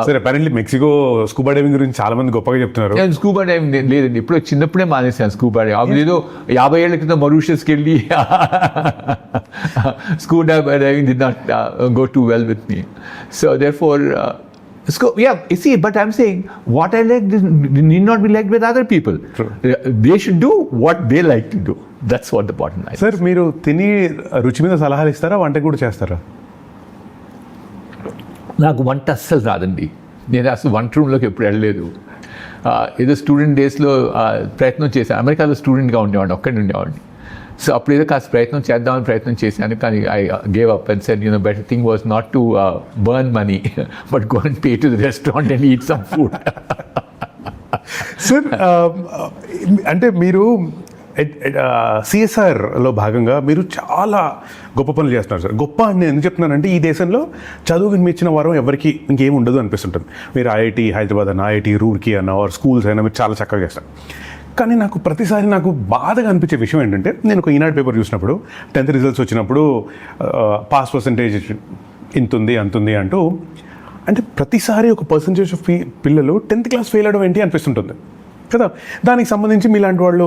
Sir apparently Mexico scuba diving గురించి చాలా మంది గొప్పగా చెప్తున్నారు. Scuba diving లేదండి, ఇప్పుడు చిన్నప్పుడే మానేసాను scuba diving. ఏదో 50 ఏళ్ల క్రితం మౌరిషియస్కి వెళ్ళి scuba diving did not go too well with me. So therefore, So, yeah, you see, but I'm saying what I like need not be liked with other people. True. They should do what they like to do. That's what the bottom line is. Sir మీరు తిని రుచి మీద సలహాలు ఇస్తారా, వంట కూడా చేస్తారా? నాకు వంట అస్సలు రాదండి. నేను అసలు వంట రూమ్లోకి ఎప్పుడు వెళ్ళలేదు. ఏదో స్టూడెంట్ డేస్లో ప్రయత్నం చేశాను. అమెరికాలో స్టూడెంట్గా ఉండేవాడిని, ఒక్కడిని ఉండేవాడిని. సో అప్పుడు ఏదో కాస్త ప్రయత్నం చేశాను, కానీ I gave up and said better thing was not to burn money but go and pay to the restaurant and eat some food. Sir అంటే మీరు సిఎస్ఆర్లో భాగంగా మీరు చాలా గొప్ప పనులు చేస్తున్నారు సార్. గొప్ప అని నేను ఎందుకు చెప్తున్నానంటే ఈ దేశంలో చదువుకి మించిన వరం ఎవరికి ఇంకేం ఉండదు అనిపిస్తుంటుంది. మీరు ఐఐటి హైదరాబాద్ అన్న, ఐఐటి రూర్కీ అన్న, ఆర్ స్కూల్స్ అయినా మీరు చాలా చక్కగా చేస్తారు. కానీ నాకు ప్రతిసారి నాకు బాధగా అనిపించే విషయం ఏంటంటే, నేను ఒక ఈనాడు పేపర్ చూసినప్పుడు 10th రిజల్ట్స్ వచ్చినప్పుడు పాస్ పర్సంటేజ్ ఇంతుంది అంతుంది అంటూ, అంటే ప్రతిసారి ఒక పర్సంటేజ్ ఆఫ్ పిల్లలు 10th క్లాస్ ఫెయిల్ అవడం ఏంటి అనిపిస్తుంటుంది కదా. దానికి సంబంధించి మీలాంటి వాళ్ళు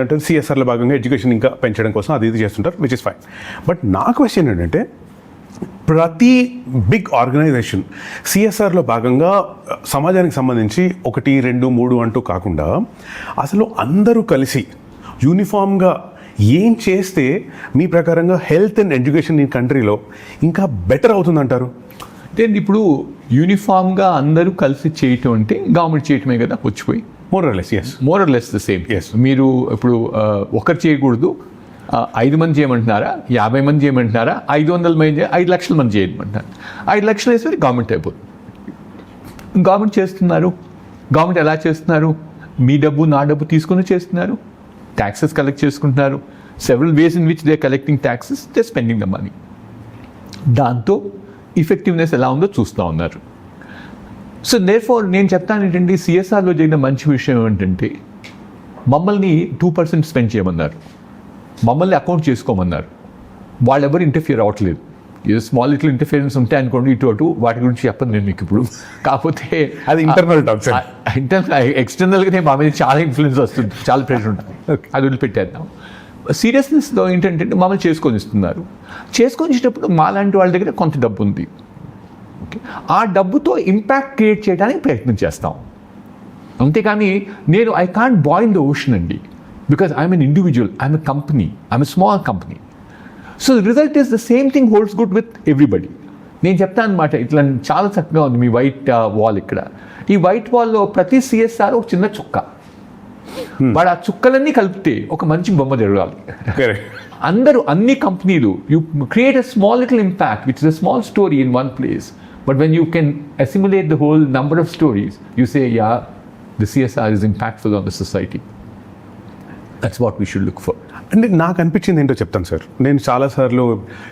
అంటే సిఎస్ఆర్లో భాగంగా ఎడ్యుకేషన్ ఇంకా పెంచడం కోసం అది ఇది చేస్తుంటారు, విచ్ ఇస్ ఫైన్. బట్ నా క్వశ్చన్ ఏంటంటే, ప్రతి బిగ్ ఆర్గనైజేషన్ సిఎస్ఆర్లో భాగంగా సమాజానికి సంబంధించి 1, 2, 3 అంటూ కాకుండా అసలు అందరూ కలిసి యూనిఫామ్గా ఏం చేస్తే మీ ప్రకారంగా హెల్త్ అండ్ ఎడ్యుకేషన్ ఈ కంట్రీలో ఇంకా బెటర్ అవుతుందంటారు? అంటే ఇప్పుడు యూనిఫామ్గా అందరూ కలిసి చేయటం అంటే గవర్నమెంట్ చేయటమే కదా, వచ్చిపోయి more or less. Yes, more or less the same. Yes. మీరు ఇప్పుడు ఒకరు చేయకూడదు, 5 మంది చేయమంటున్నారా, 50 మంది చేయమంటున్నారా, 500 మంది 5 లక్షల మంది చేయమంటున్నారు. 5 లక్షలు వేసి గవర్నమెంట్ అయిపోతుంది. గవర్నమెంట్ చేస్తున్నారు. గవర్నమెంట్ ఎలా చేస్తున్నారు? మీ డబ్బు నా డబ్బు తీసుకుని చేస్తున్నారు. ట్యాక్సెస్ కలెక్ట్ చేసుకుంటున్నారు. Several ways in which they collecting taxes, they spending the money. దాంతో ఇఫెక్టివ్నెస్ ఎలా ఉందో చూస్తూ ఉన్నారు. సో దేర్ఫోర్ నేను చెప్తాను ఏంటంటే, సిఎస్ఆర్లో జరిగిన మంచి విషయం ఏంటంటే, మమ్మల్ని 2% స్పెండ్ చేయమన్నారు, మమ్మల్ని అకౌంట్ చేసుకోమన్నారు. వాళ్ళు ఎవరు ఇంటర్ఫియర్ అవ్వట్లేదు. ఏదో స్మాల్ లిటిల్ ఇంటర్ఫియరెన్స్ ఉంటాయి అనుకోండి, ఇటు వాటి గురించి చెప్పను నేను మీకు ఇప్పుడు. కాకపోతే అది ఇంటర్నల్ టాక్స్. ఎక్స్టర్నల్గానే మా మీద చాలా ఇన్ఫ్లుయెన్స్ వస్తుంది, చాలా ప్రెషర్ ఉంటుంది. అది వదిలిపెట్టేద్దాం. సీరియస్నెస్లో ఏంటంటే మమ్మల్ని చేసుకొని ఇస్తున్నారు. చేసుకొని ఇచ్చినప్పుడు మాలాంటి వాళ్ళ దగ్గర కొంత డబ్బు ఉంది. ఓకే, ఆ డబ్బుతో ఇంపాక్ట్ క్రియేట్ చేయడానికి ప్రయత్నం చేస్తాం. అంతేకాని నేను I can't boil the ocean అండి, because I'm an individual, I'm a company, I'm a small company. So the result is the same thing holds good with everybody. నేను చెప్తాను అనమాట, ఇట్లా చాలా చక్కగా ఉంది మీ వైట్ వాల్. ఇక్కడ ఈ వైట్ వాల్లో ప్రతి సిఎస్ఆర్ ఒక చిన్న చుక్క. వాడు ఆ చుక్కలన్నీ కలిపితే ఒక మంచి బొమ్మ జరగాలి. అందరూ, అన్ని కంపెనీలు, you create a small little impact which is a small story in one place. But when you can assimilate the whole number of stories, you say yeah the CSR is impactful on the society. That's what we should look for. అంటే నాకు అనిపించింది ఏంటో చెప్తాను sir. నేను చాలాసార్లు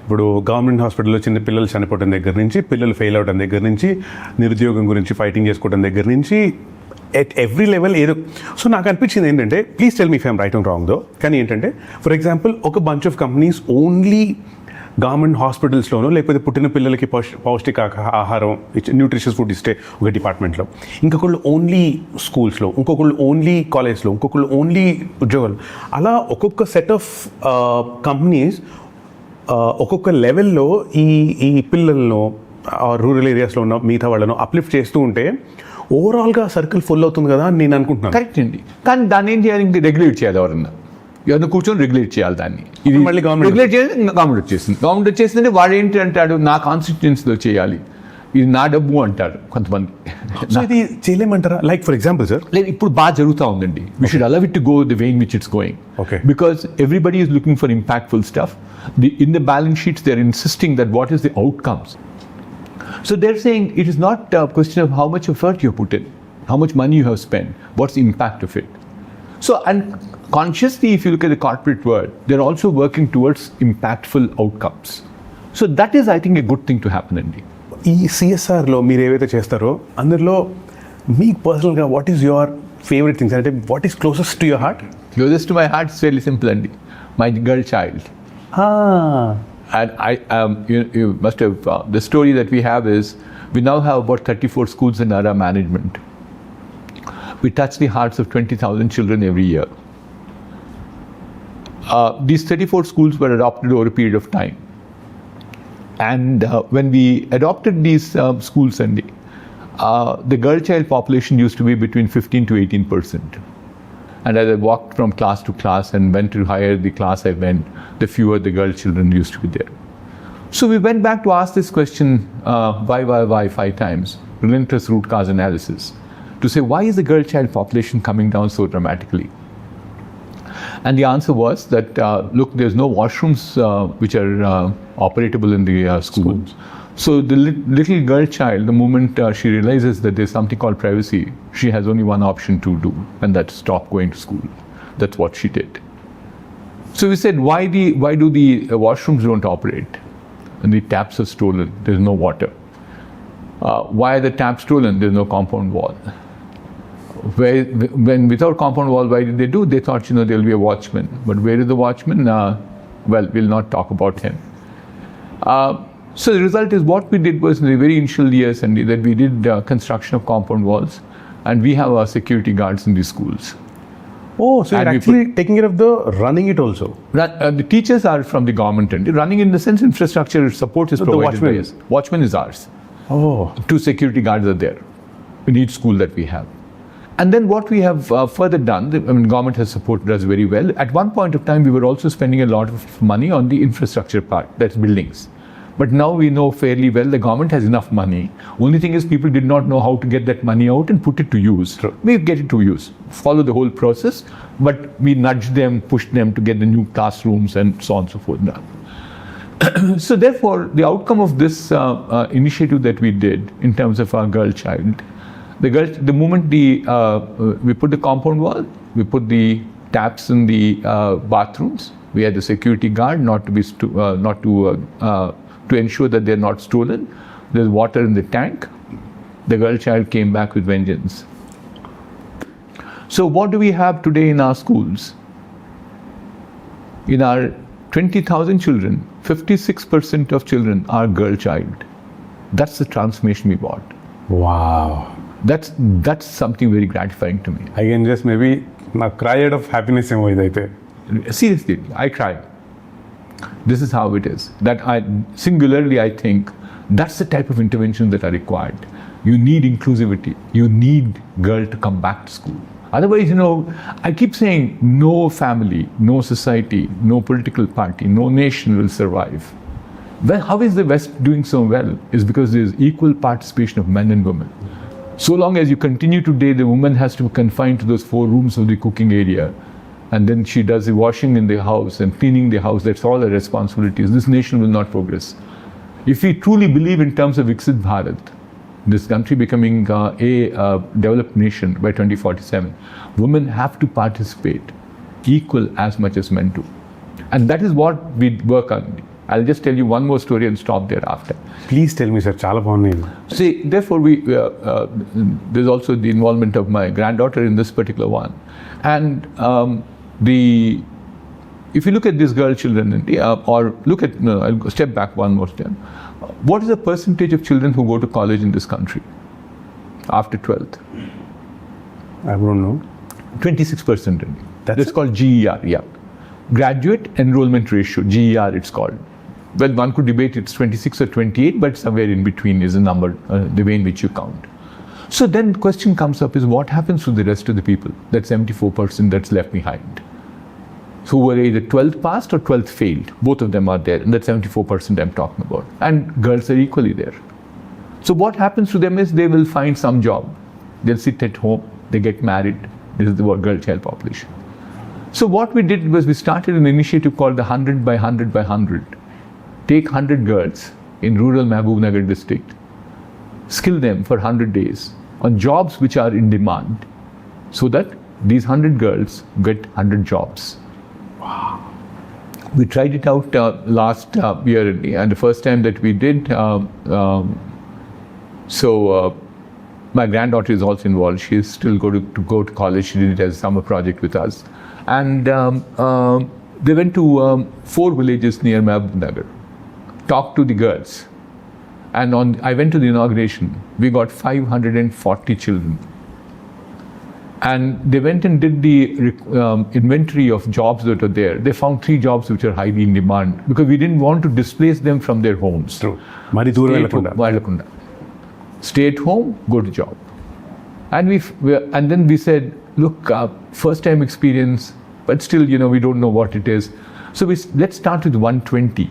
ఇప్పుడు government హాస్పిటల్లో చిన్న పిల్లలు చనిపోవడం దగ్గర నుంచి, పిల్లలు ఫెయిల్ అవడం దగ్గర నుంచి, నిరుద్యోగం గురించి ఫైటింగ్ చేసుకోవడం దగ్గర నుంచి, ఎట్ ఎవ్రీ లెవెల్ ఏదో. సో నాకు అనిపించింది ఏంటంటే, please tell me if I'm right or wrong though, కానీ ఏంటంటే ఫర్ ఎగ్జాంపుల్ ఒక bunch of companies only government హాస్పిటల్స్లోనో లేకపోతే పుట్టిన పిల్లలకి పౌష్టిక ఆహారం న్యూట్రిషియస్ ఫుడ్ ఇస్తే ఒక డిపార్ట్మెంట్లో, ఇంకొకళ్ళు ఓన్లీ స్కూల్స్లో, ఇంకొకళ్ళు ఓన్లీ కాలేజ్లో, ఇంకొకళ్ళు ఓన్లీ ఉద్యోగాలు, అలా ఒక్కొక్క సెట్ ఆఫ్ కంపెనీస్ ఒక్కొక్క లెవెల్లో ఈ పిల్లలను రూరల్ ఏరియాస్లో ఉన్న మిగతా వాళ్ళను అప్లిఫ్ట్ చేస్తూ ఉంటే ఓవరాల్గా సర్కిల్ ఫుల్ అవుతుంది కదా అని నేను అనుకుంటున్నాను. కరెక్ట్ అండి, కానీ దాన్ని ఏం చేయాలి, ఇంక రెగ్యులేట్ చేయాలి. ఎవరన్నా కూర్చొని రెగ్యులేట్ చేయాలి దాన్ని. ఇది మళ్ళీ గవర్నమెంట్ రెగ్యులేట్ చేయాలి. గవర్నమెంట్ వచ్చేసింది. గవర్నమెంట్ వచ్చేసిందంటే వాడు ఏంటి అంటాడు, నా కాన్స్టిట్యుయెన్సీలో చేయాలి, ఇది నా డబ్బు అంటారు కొంతమంది. ఇది చేయలేమంటారా? లైక్ ఫర్ ఎగ్జాంపుల్ సార్, లేదు ఇప్పుడు బాగా జరుగుతూ ఉందండి. We should allow it to go the way in which it's going. Okay. Because everybody is looking for impactful stuff. In the balance sheets, they're insisting that what is the outcomes. So they're saying it is not a question of how much effort you put in, how much money you have spent, what's the impact of it. So, and consciously, if you look at the corporate world, they're also working towards impactful outcomes. So that is, I think, a good thing to happen in the. ఈ సిఎస్ఆర్లో మీరు ఏవైతే చేస్తారో అందులో మీకు పర్సనల్గా what is your favourite things, అంటే what is closest to your heart? Closest to my heart is fairly simple, Andy. My girl child. And you must have, the story that we have is, we now have about 34 schools in our management. We touch the hearts of 20,000 children every year. These 34 schools were adopted over a period of time. And when we adopted these schools, Andy, the girl child population used to be between 15 to 18%. And as I walked from class to class and went to higher the class I went, the fewer the girl children used to be there. So we went back to ask this question, why 5 times, relentless root cause analysis, to say why is the girl child population coming down so dramatically? And the answer was that, look, there's no washrooms which are operatable in the schools. So the little girl child, the moment she realizes that there's something called privacy, she has only one option to do, and that's stop going to school. That's what she did. So we said, why do the washrooms don't operate? And the taps are stolen, there's no water. Why are the taps stolen? There's no compound wall. When without compound wall, why did they do? They thought, there'll be a watchman. But where is the watchman? Well, we'll not talk about him. So the result is what we did was in the very initial years, and that we did construction of compound walls, and we have our security guards in the schools. Oh, so you're actually taking care of the running it also? The teachers are from the government, and running in the sense infrastructure support is provided by us. Watchman is ours. Oh. 2 security guards are there in each school that we have. And then what we have further done, government has supported us very well. At one point of time, we were also spending a lot of money on the infrastructure part, that's buildings. But now we know fairly well the government has enough money. Only thing is people did not know how to get that money out and put it to use. True. We get it to use, follow the whole process, but we nudge them, push them to get the new classrooms and so on and so forth. So therefore, the outcome of this initiative that we did in terms of our girl child, the moment we put the compound wall, we put the taps in the bathrooms, we had the security guard to ensure that they're not stolen. There's water in the tank. The girl child came back with vengeance. So what do we have today in our schools? In our 20,000 children, 56% of children are girl child. That's the transformation we brought. Wow. That's something very gratifying to me. I can just maybe cry out of happiness. Seriously, I cry. This is how it is. Singularly, I think that's the type of intervention that are required. You need inclusivity. You need girl to come back to school. Otherwise, I keep saying no family, no society, no political party, no nation will survive. Well, how is the West doing so well? Is because there is equal participation of men and women. So long as you continue today, the woman has to be confined to those 4 rooms of the cooking area, and then she does the washing in the house and cleaning the house. That's all her responsibilities. This nation will not progress. If we truly believe in terms of Viksit Bharat, this country becoming a developed nation by 2047, women have to participate equal as much as men do. And that is what we work on. I'll just tell you one more story and stop thereafter. Please tell me, sir. Chala bagundi. See, therefore, there's also the involvement of my granddaughter in this particular one. And if you look at these girl children, or look at, I'll go step back one more step. What is the percentage of children who go to college in this country after 12th? I don't know. 26%. That's it? called GER, yeah. Graduate Enrollment Ratio, GER it's called. Well, one could debate it's 26 or 28, but somewhere in between is the number, the way in which you count. So then the question comes up is what happens to the rest of the people, that 74% that's left behind? So who were either 12th passed or 12th failed. Both of them are there, and that's 74% I'm talking about. And girls are equally there. So what happens to them is they will find some job. They'll sit at home, they get married. This is the girl child population. So what we did was we started an initiative called the 100 by 100 by 100. Take 100 girls in rural Mahbubnagar district, skill them for 100 days on jobs which are in demand, so that these 100 girls get 100 jobs. Wow. We tried it out last year, and the first time that we did, my granddaughter is also involved. She is still going to go to college. She did it as a summer project with us. And they went to 4 villages near Mahbubnagar, talked to the girls. And I went to the inauguration. We got 540 children. And they went and did the inventory of jobs that are there. They found 3 jobs which are highly in demand because we didn't want to displace them from their homes. True. Mari dooram velakunda. Stay at home, go to job. And then we said, look, first time experience, but still, we don't know what it is. So let's start with 120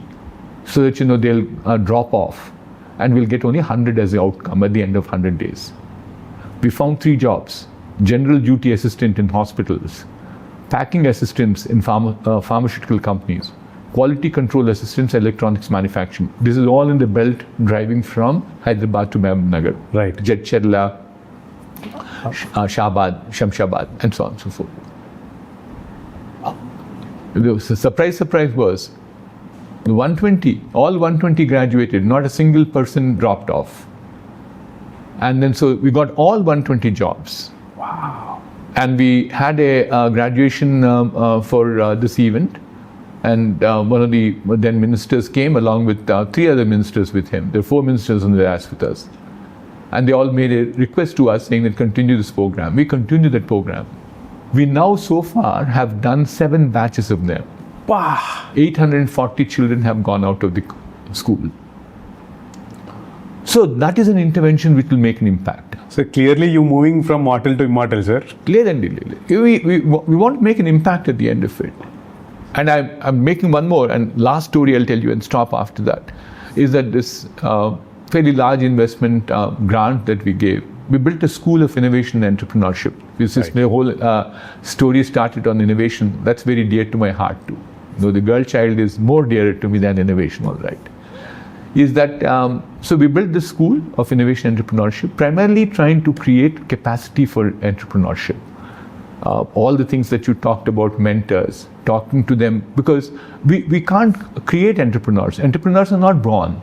so that, they'll drop off and we'll get only 100 as the outcome at the end of 100 days. We found 3 jobs: general duty assistant in hospitals, packing assistants in pharmaceutical companies, quality control assistants, electronics manufacturing. This is all in the belt driving from Hyderabad to Mehboob Right. Jadcherla, Shabad, Shamshabad, and so on and so forth. The surprise was the 120, all 120 graduated, not a single person dropped off. And then so we got all 120 jobs. Wow. And we had a graduation for this event. And one of the then ministers came along with 3 other ministers with him. There are 4 ministers on the dais with us. And they all made a request to us saying that continue this program. We continued that program. We now so far have done 7 batches of them. Wow. 840 children have gone out of the school. So that is an intervention which will make an impact. So clearly you moving from mortal to immortal, sir. Clearly. We want to make an impact at the end of it. And I'm making one more, and last story I'll tell you and stop after that, is that this fairly large investment grant that we gave, we built a school of innovation and entrepreneurship. The whole story started on innovation. That's very dear to my heart too. The girl child is more dearer to me than innovation, all right. Is that, so we built this school of innovation and entrepreneurship, primarily trying to create capacity for entrepreneurship. All the things that you talked about, mentors, talking to them, because we can't create entrepreneurs. Entrepreneurs are not born.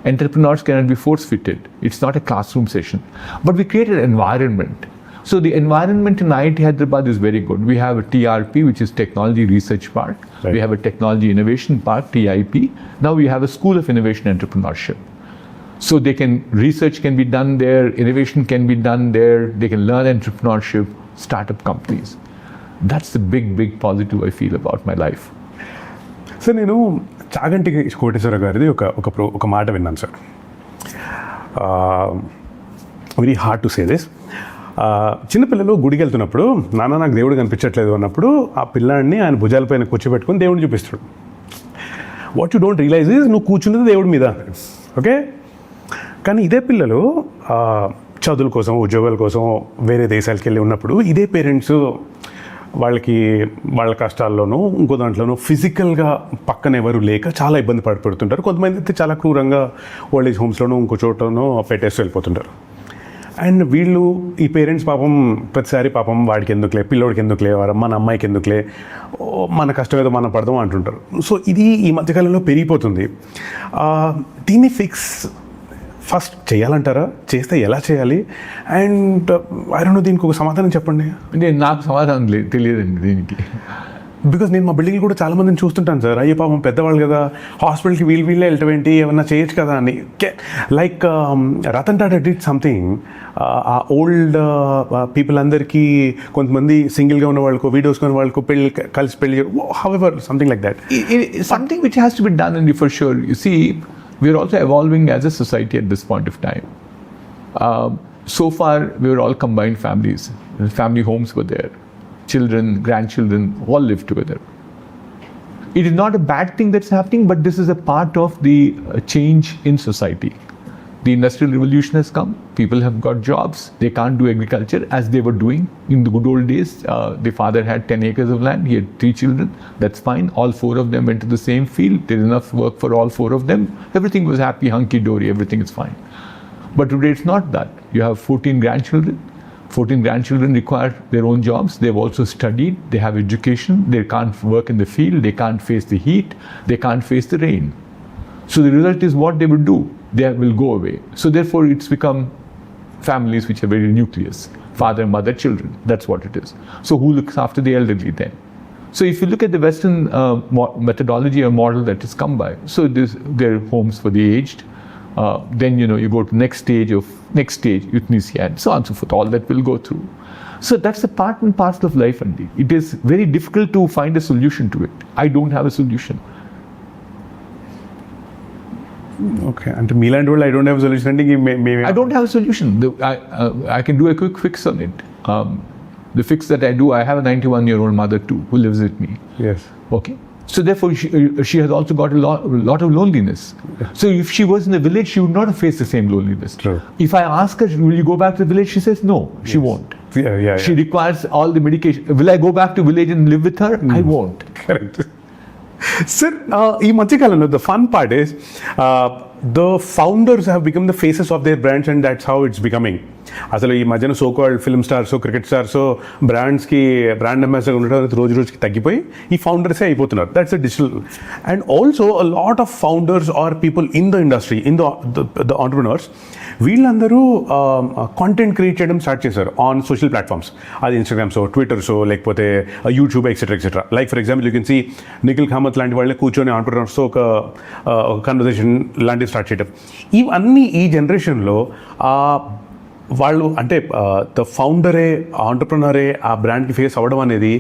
Entrepreneurs cannot be force-fitted. It's not a classroom session. But we create an environment. So the environment in IIT Hyderabad is very good. We have a TRP, which is Technology Research Park. Right. We have a Technology Innovation Park, TIP. Now we have a School of Innovation and Entrepreneurship. So research can be done there, innovation can be done there, they can learn entrepreneurship, startup companies. That's the big positive I feel about my life. Sir నేను చాగంటి కోటేశ్వర గారిది ఒక మాట విన్నాను sir. Very hard to say this. చిన్నపిల్లలు గుడికి వెళ్తున్నప్పుడు నాన్న నాకు దేవుడు కనిపించట్లేదు అన్నప్పుడు ఆ పిల్లాడిని ఆయన భుజాలపైన కూర్చోబెట్టుకుని దేవుడిని చూపిస్తాడు. What you don't realize is నువ్వు కూర్చున్నది దేవుడి మీద. ఓకే, కానీ ఇదే పిల్లలు చదువుల కోసం ఉద్యోగాల కోసం వేరే దేశాలకు వెళ్ళి ఉన్నప్పుడు ఇదే పేరెంట్స్ వాళ్ళ కష్టాల్లోనూ ఇంకో దాంట్లోనూ ఫిజికల్గా పక్కన ఎవరు లేక చాలా ఇబ్బంది పడుతుంటారు. కొంతమంది అయితే చాలా క్రూరంగా ఓల్డ్ ఏజ్ హోమ్స్లోనూ ఇంకో చోటనో పెట్టేసి వెళ్ళిపోతుంటారు. అండ్ వీళ్ళు ఈ పేరెంట్స్ పాపం ప్రతిసారి పాపం వాడికి ఎందుకులే, పిల్లోడికి ఎందుకులే, మన అమ్మాయికి ఎందుకులే, మన కష్టం ఏదో మనం పడదాం అంటుంటారు. సో ఇది ఈ మధ్యకాలంలో పెరిగిపోతుంది. దీన్ని ఫస్ట్ చేయాలంటారా? చేస్తే ఎలా చేయాలి? అండ్ ఐ డోంట్ నో, దీనికి ఒక సమాధానం చెప్పండి. అంటే నాకు సమాధానం తెలియదండి దీనికి. బికాజ్ నేను మా బిల్డింగ్ కూడా చాలా మందిని చూస్తుంటాను సార్. అయ్యే పాపం పెద్దవాళ్ళు కదా, హాస్పిటల్కి వీళ్ళే వెళ్ళటం ఏంటి, ఏమన్నా చేయొచ్చు కదా అని. Like Ratan Tata did something. ఆ ఓల్డ్ పీపుల్ అందరికీ, కొంతమంది సింగిల్గా ఉన్న వాళ్ళకు, వీడియోస్ ఉన్న వాళ్ళకు కలిసి పెళ్లి, however something like that. Something which has to be done అండి, for sure. You see, we are also evolving as a society at this point of time. So far, we were all combined families. Family homes were there. Children, grandchildren, all live together. It is not a bad thing that's happening, but this is a part of the change in society. The Industrial Revolution has come. People have got jobs. They can't do agriculture as they were doing in the good old days. The father had 10 acres of land. He had 3 children. That's fine. All 4 of them went to the same field. There's enough work for all 4 of them. Everything was happy, hunky-dory. Everything is fine. But today it's not that. You have 14 grandchildren. 14 grandchildren require their own jobs. They've also studied. They have education. They can't work in the field. They can't face the heat. They can't face the rain. So the result is what they will do. They will go away. So therefore it's become families which are very nucleus. Father, mother, children. That's what it is. So who looks after the elderly then? So if you look at the Western methodology or model that has come by, so there are homes for the aged. Then you go to next stage, euthanasia, and so on and so forth. All that will go through. So that's a part and parcel of life, Andy. It is very difficult to find a solution to it. I don't have a solution. Okay, అంటే మీలాంటి వాళ్ళు I don't have solution అంటే I don't have a solution. I can do a quick fix on it. The fix that I do, I have a 91-year-old mother too who lives with me. Yes. Okay. So therefore, she has also got a lot of loneliness. So if she was in the village, she would not have faced the same loneliness. True. If I ask her, will you go back to the village? She says no, she won't. Yeah. She requires all the medication. Will I go back to village and live with her? I won't. Correct. Sir, ఈ మధ్యకాలంలో the fun part is the founders have become the faces of their brands and that's how it's becoming. అసలు ఈ మధ్యన so called film stars, cricket stars, బ్రాండ్స్కి brand ambassador ఉండడం రోజు రోజుకి తగ్గిపోయి ఈ ఫౌండర్సే అయిపోతున్నారు. That's a digital. And also a lot of founders or people in the industry, in the entrepreneurs, వీళ్ళందరూ కాంటెంట్ క్రియేట్ చేయడం స్టార్ట్ చేశారు ఆన్ సోషల్ ప్లాట్ఫామ్స్. అది ఇన్స్టాగ్రామ్సో, ట్విట్టర్సో, లేకపోతే YouTube, etcetera. Like for example you can see Nikhil Kamath లాంటి వాళ్ళని కూర్చొని ఆంటర్ప్రినర్స్తో ఒక కన్వర్సేషన్ లాంటివి స్టార్ట్ చేయడం. ఇవన్నీ ఈ జనరేషన్లో వాళ్ళు అంటే ద ఫౌండరే, ఆంటర్ప్రినరే ఆ బ్రాండ్కి ఫేస్ అవ్వడం అనేది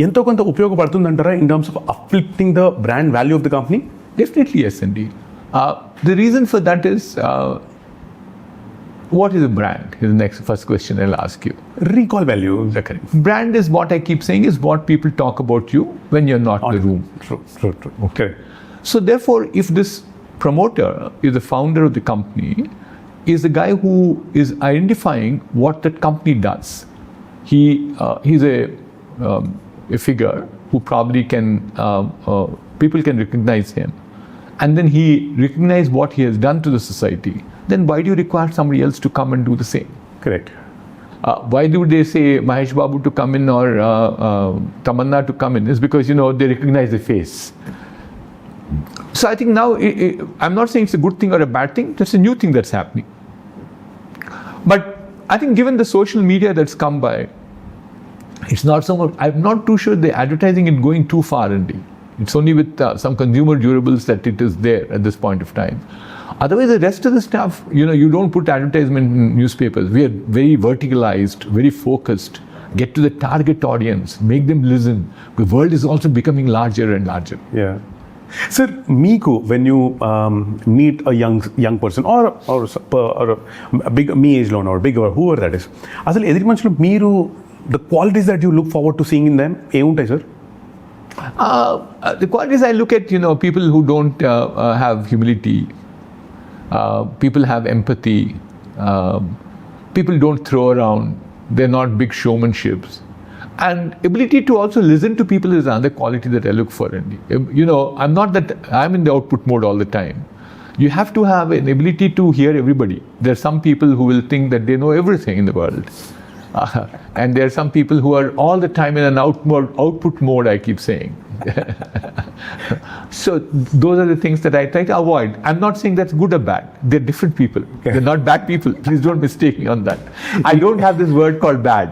ఎంతో కొంత ఉపయోగపడుతుందంటారా in terms of uplifting the brand value of the company? Definitely yes, indeed. The reason for that is, what is a brand? Is the first question I'll ask you. Recall value. Correct. Brand is what I keep saying is what people talk about you when you're not in the room. True. Okay. So therefore, if this promoter is the founder of the company, is the guy who is identifying what that company does. He's a figure who probably can people can recognize him, and then he recognize what he has done to the society. Then why do you require somebody else to come and do the same? Correct. Why do they say Mahesh Babu to come in or Tamanna to come in? Is because they recognize the face. So I think now I'm not saying it's a good thing or a bad thing. That's a new thing that's happening. But I think given the social media that's come by, it's not so much. I'm not too sure the advertising is going too far indeed. It's only with some consumer durables that it is there at this point of time. Otherwise, the rest of the stuff, you don't put advertisement in newspapers. We are very verticalized, very focused. Get to the target audience, make them listen. The world is also becoming larger and larger. Yeah. Sir, meeku, when you meet a young person or a big me age loan or big or whoever that is, అసలు ఎదుటి మనుషులు మీరు the qualities that you look forward to seeing in them ఏముంటాయి sir? The qualities I look at, people who don't have humility, people have empathy, people don't throw around, they're not big showmanships. And ability to also listen to people is another quality that I look for. I'm not that I'm in the output mode all the time. You have to have an ability to hear everybody. There are some people who will think that they know everything in the world. And there are some people who are all the time in an output mode, I keep saying. So those are the things that I try to avoid. I'm not saying that's good or bad. They're different people. They're not bad people. Please don't mistake me on that. I don't have this word called bad.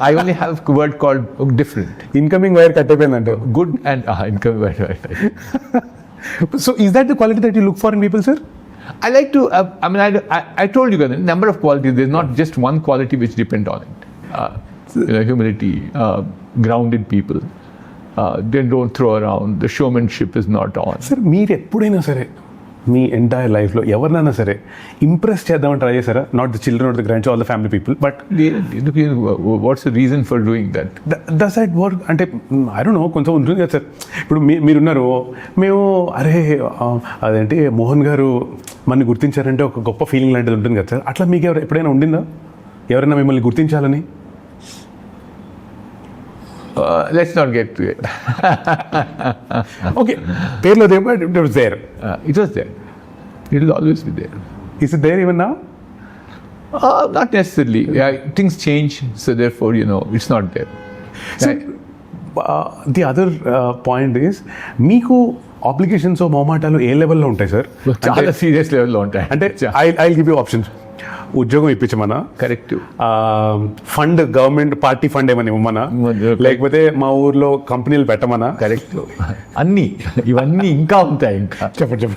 I only have a word called different. Incoming wire cut అయిపోయిందంట. Good and incoming wire. So is that the quality that you look for in people, sir? I like to, I told you, a number of qualities. There's not just one quality which depend on it. Humility, grounded people. They don't throw around. The showmanship is not on. Sir మీరు ఎప్పుడైనా సరే మీ entire లైఫ్లో ఎవరినైనా సరే impress చేద్దామని try చేశారా? Not the children or the grand all the family people, but what's the reason for doing that? Does that work? అంటే I don't know, కొంచెం ఉంటుంది కదా సార్. ఇప్పుడు మీరున్నారు, మేము అరే అదేంటి మోహన్ గారు మనని గుర్తించారంటే ఒక గొప్ప ఫీలింగ్ లాంటిది ఉంటుంది కదా సార్. అట్లా మీకు ఎప్పుడైనా ఉండిందా ఎవరైనా మిమ్మల్ని గుర్తించాలని? Let's not get to it. Okay, పేర్లో it was there. It was there. It will always be there. Is it there even now? Not necessarily. Things change, so therefore, it's not there. So, the other point is, మీకు obligations మొహమాటాలు ఏ లెవెల్లో ఉంటాయి sir? చాలా serious లెవెల్లో ఉంటాయి. అంటే I give you options. ఉద్యోగం ఇప్పించమన్నా, correct, fund government party fund ఏమని ఇవ్వమన్నా, లేకపోతే మా ఊర్లో కంపెనీలు పెట్టమన్నా, కరెక్ట్, ఇవన్నీ ఇంకా ఉంటాయి. ఇంకా చెప్పండి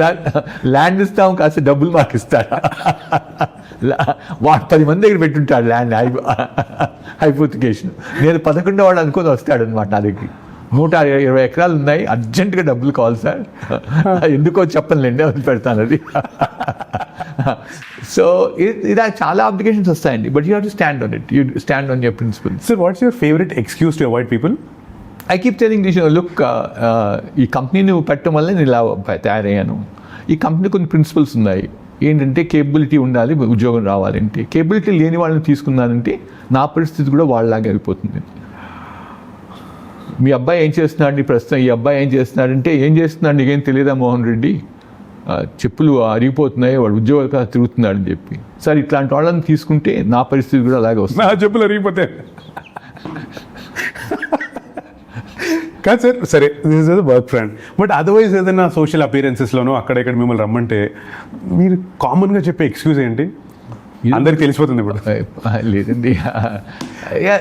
సార్, ల్యాండ్ ఇస్తాం, కాస్త డబ్బులు మాకు ఇస్తారా? వాడు 10 మంది దగ్గర పెట్టుంటాడు ల్యాండ్ హైపోతికేషన్. నేను 11వ వాడు అనుకొని వస్తాడు అనమాట నా దగ్గర. 120 ఎకరాలు ఉన్నాయి, అర్జెంటుగా డబ్బులు కావాలి సార్. ఎందుకో చెప్పనులేండి, అది పెడతాను అది. సో ఇలా చాలా అప్లికేషన్స్ వస్తాయండి, but you have to stand on it, you stand on your principle. Sir what's your favourite excuse to avoid people? I keep telling this, look, ఈ కంపెనీ నువ్వు పెట్టడం వల్ల నేను ఇలా తయారయ్యాను. ఈ కంపెనీ కొన్ని ప్రిన్సిపల్స్ ఉన్నాయి. ఏంటంటే కేపబిలిటీ ఉండాలి, ఉద్యోగం రావాలంటే. కేపబిలిటీ లేని వాళ్ళని తీసుకున్నానంటే నా పరిస్థితి కూడా వాళ్ళలాగే అయిపోతుంది. మీ అబ్బాయి ఏం చేస్తున్నాడు ప్రస్తుతం, ఈ అబ్బాయి ఏం చేస్తున్నాడంటే, ఏం చేస్తున్నాడు నీకేం తెలియదా మోహన్ రెడ్డి, చెప్పులు అరిగిపోతున్నాయి, వాడు ఉద్యోగాలు కదా తిరుగుతున్నాడు అని చెప్పి. సార్ ఇట్లాంటి వాళ్ళని తీసుకుంటే నా పరిస్థితి కూడా అలాగే వస్తుంది. నా చెప్పులు అరిగిపోతే కాదు సార్, సరే this is work friend, but otherwise ఏదైనా సోషల్ అపియరెన్సెస్లోనో అక్కడ ఇక్కడ మిమ్మల్ని రమ్మంటే మీరు కామన్గా చెప్పే ఎక్స్క్యూజ్ ఏంటి? అందరికి తెలిసిపోతుంది ఇప్పుడు. లేదండి,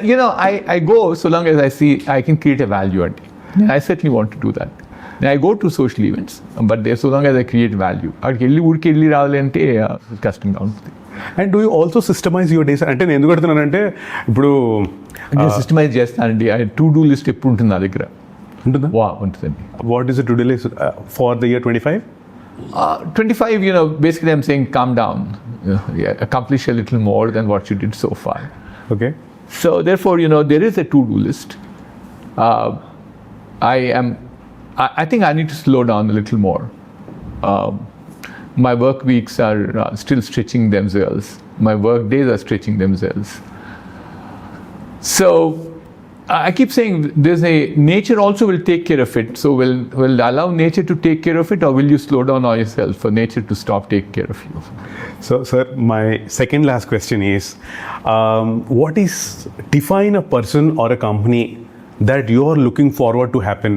you know I go so long as I see I can create a value అండి. I certainly want to do that. I go to social events, but they so long as I create value. అక్కడికి ఊరికి వెళ్ళి రావాలి అంటే కష్టంగా ఉంటుంది. And do you also systemise your days? అంటే నేను ఎందుకు అడుగుతున్నానంటే ఇప్పుడు నేను సిస్టమైజ్ చేస్తానండి. టు డూ లిస్ట్ ఎప్పుడు ఉంటుంది నా దగ్గర? ఉంటుందా? ఉంటుందండి. What is to do list for the year 25? 25, you know, basically I'm saying calm down, accomplish a little more than what you did so far. Okay. So therefore, you know, there is a to-do list. I think I need to slow down a little more. My work weeks are still stretching themselves. My work days are stretching themselves. So I keep saying there's a nature also will take care of it. So will allow nature to take care of it, or will you slow down on yourself for nature to stop taking care of you? So sir, my second last question is, what is define a person or a company that you are looking forward to happen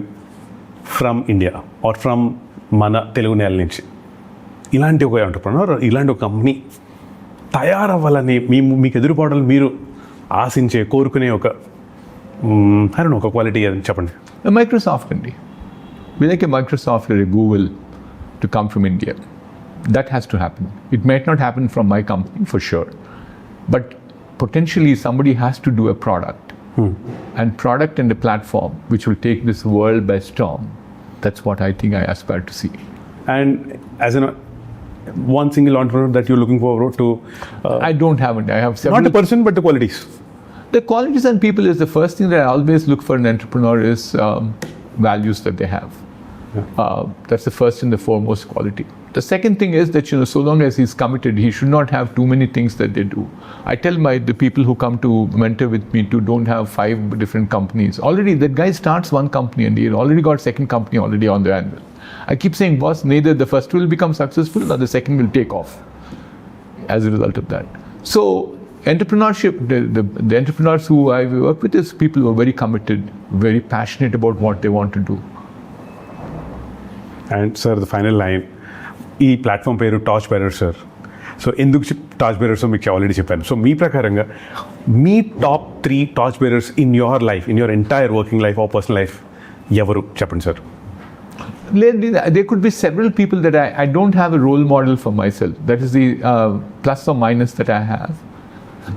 from India or from mana Telugu Nel nunchi? ఇలాంటి ఒక entrepreneur, ఇలాంటి ఒక company తయారవ్వాలని మీకు ఎదురుపడాలని మీరు ఆశించే కోరుకునే ఒక ఒక క్వాలిటీ అని చెప్పండి. Microsoft అండి. We like a Microsoft or a Google to come from India. That has to happen. It might not happen from my company for sure, but potentially somebody has to do a product and product and a platform which will take this world by storm. That's what I think I aspire to see. And as in one single entrepreneur that you're looking forward to? I don't have it. I have several. Not a person, but the qualities. The qualities and people is the first thing that I always look for in an entrepreneur is values that they have. That's the first and the foremost quality. The second thing is that, you know, so long as he's committed, he should not have too many things that they do. I tell the people who come to mentor with me to don't have 5 different companies. Already that guy starts one company and he already got second company already on the anvil. I keep saying, boss, neither the first will become successful nor the second will take off as a result of that. So entrepreneurship, the entrepreneurs who I work with is people who are very committed, very passionate about what they want to do. And sir, the final line, ఈ platform పేరు TorchBearers sir. So ఎందుకు TorchBearers మీకు already చెప్పాను. So మీ ప్రకారంగా మీ top 3 TorchBearers in your life, in your entire working life or personal life ఎవరు చెప్పండి sir. There could be several people that I don't have a role model for myself. That is the plus or minus that I have.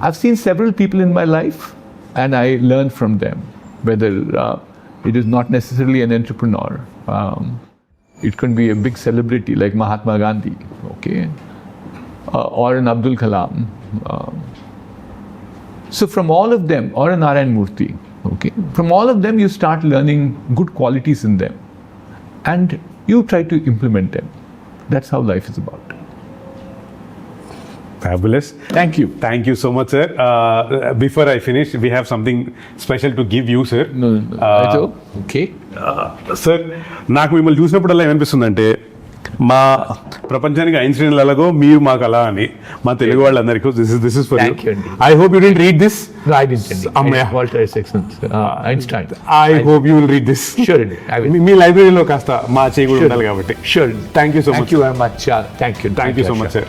I've seen several people in my life and I learn from them, whether it is not necessarily an entrepreneur. It can be a big celebrity like Mahatma Gandhi, okay, or an Abdul Kalam. So from all of them, or a Narayan Murthy, okay, from all of them you start learning good qualities in them and you try to implement them. That's how life is about. Fabulous. Thank you. Thank you so much, sir. Before I finish, we have something special to give you, sir. No. Okay. Sir, నాకు మిమ్మల్ని చూసినప్పుడల్లా ఏమనిపిస్తుందంటే మా ప్రపంచానికి Einstein అలాగో మీరు మాకు అలా అని మా తెలుగు వాళ్ళందరికీ this is for you. I hope you did read this. I didn't. Walter Isaacson, Einstein. I hope you will read this. Sure. మీ లైబ్రరీలో కాస్త మా చేయి కూడా ఉండాలి కాబట్టి. Sure. Thank you so much. Thank you very much. Thank you so much, sir.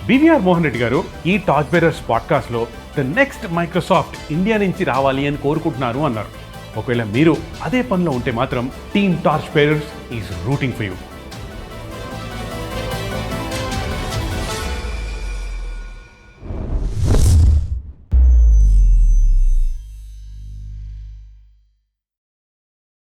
BVR Mohan Reddy గారు ఈ TorchBearers podcast లో ద నెక్స్ట్ మైక్రోసాఫ్ట్ ఇండియా నుంచి రావాలి అని కోరుకుంటున్నారు అన్నారు. ఒకవేళ మీరు అదే పనిలో ఉంటే మాత్రం team TorchBearers is rooting for you.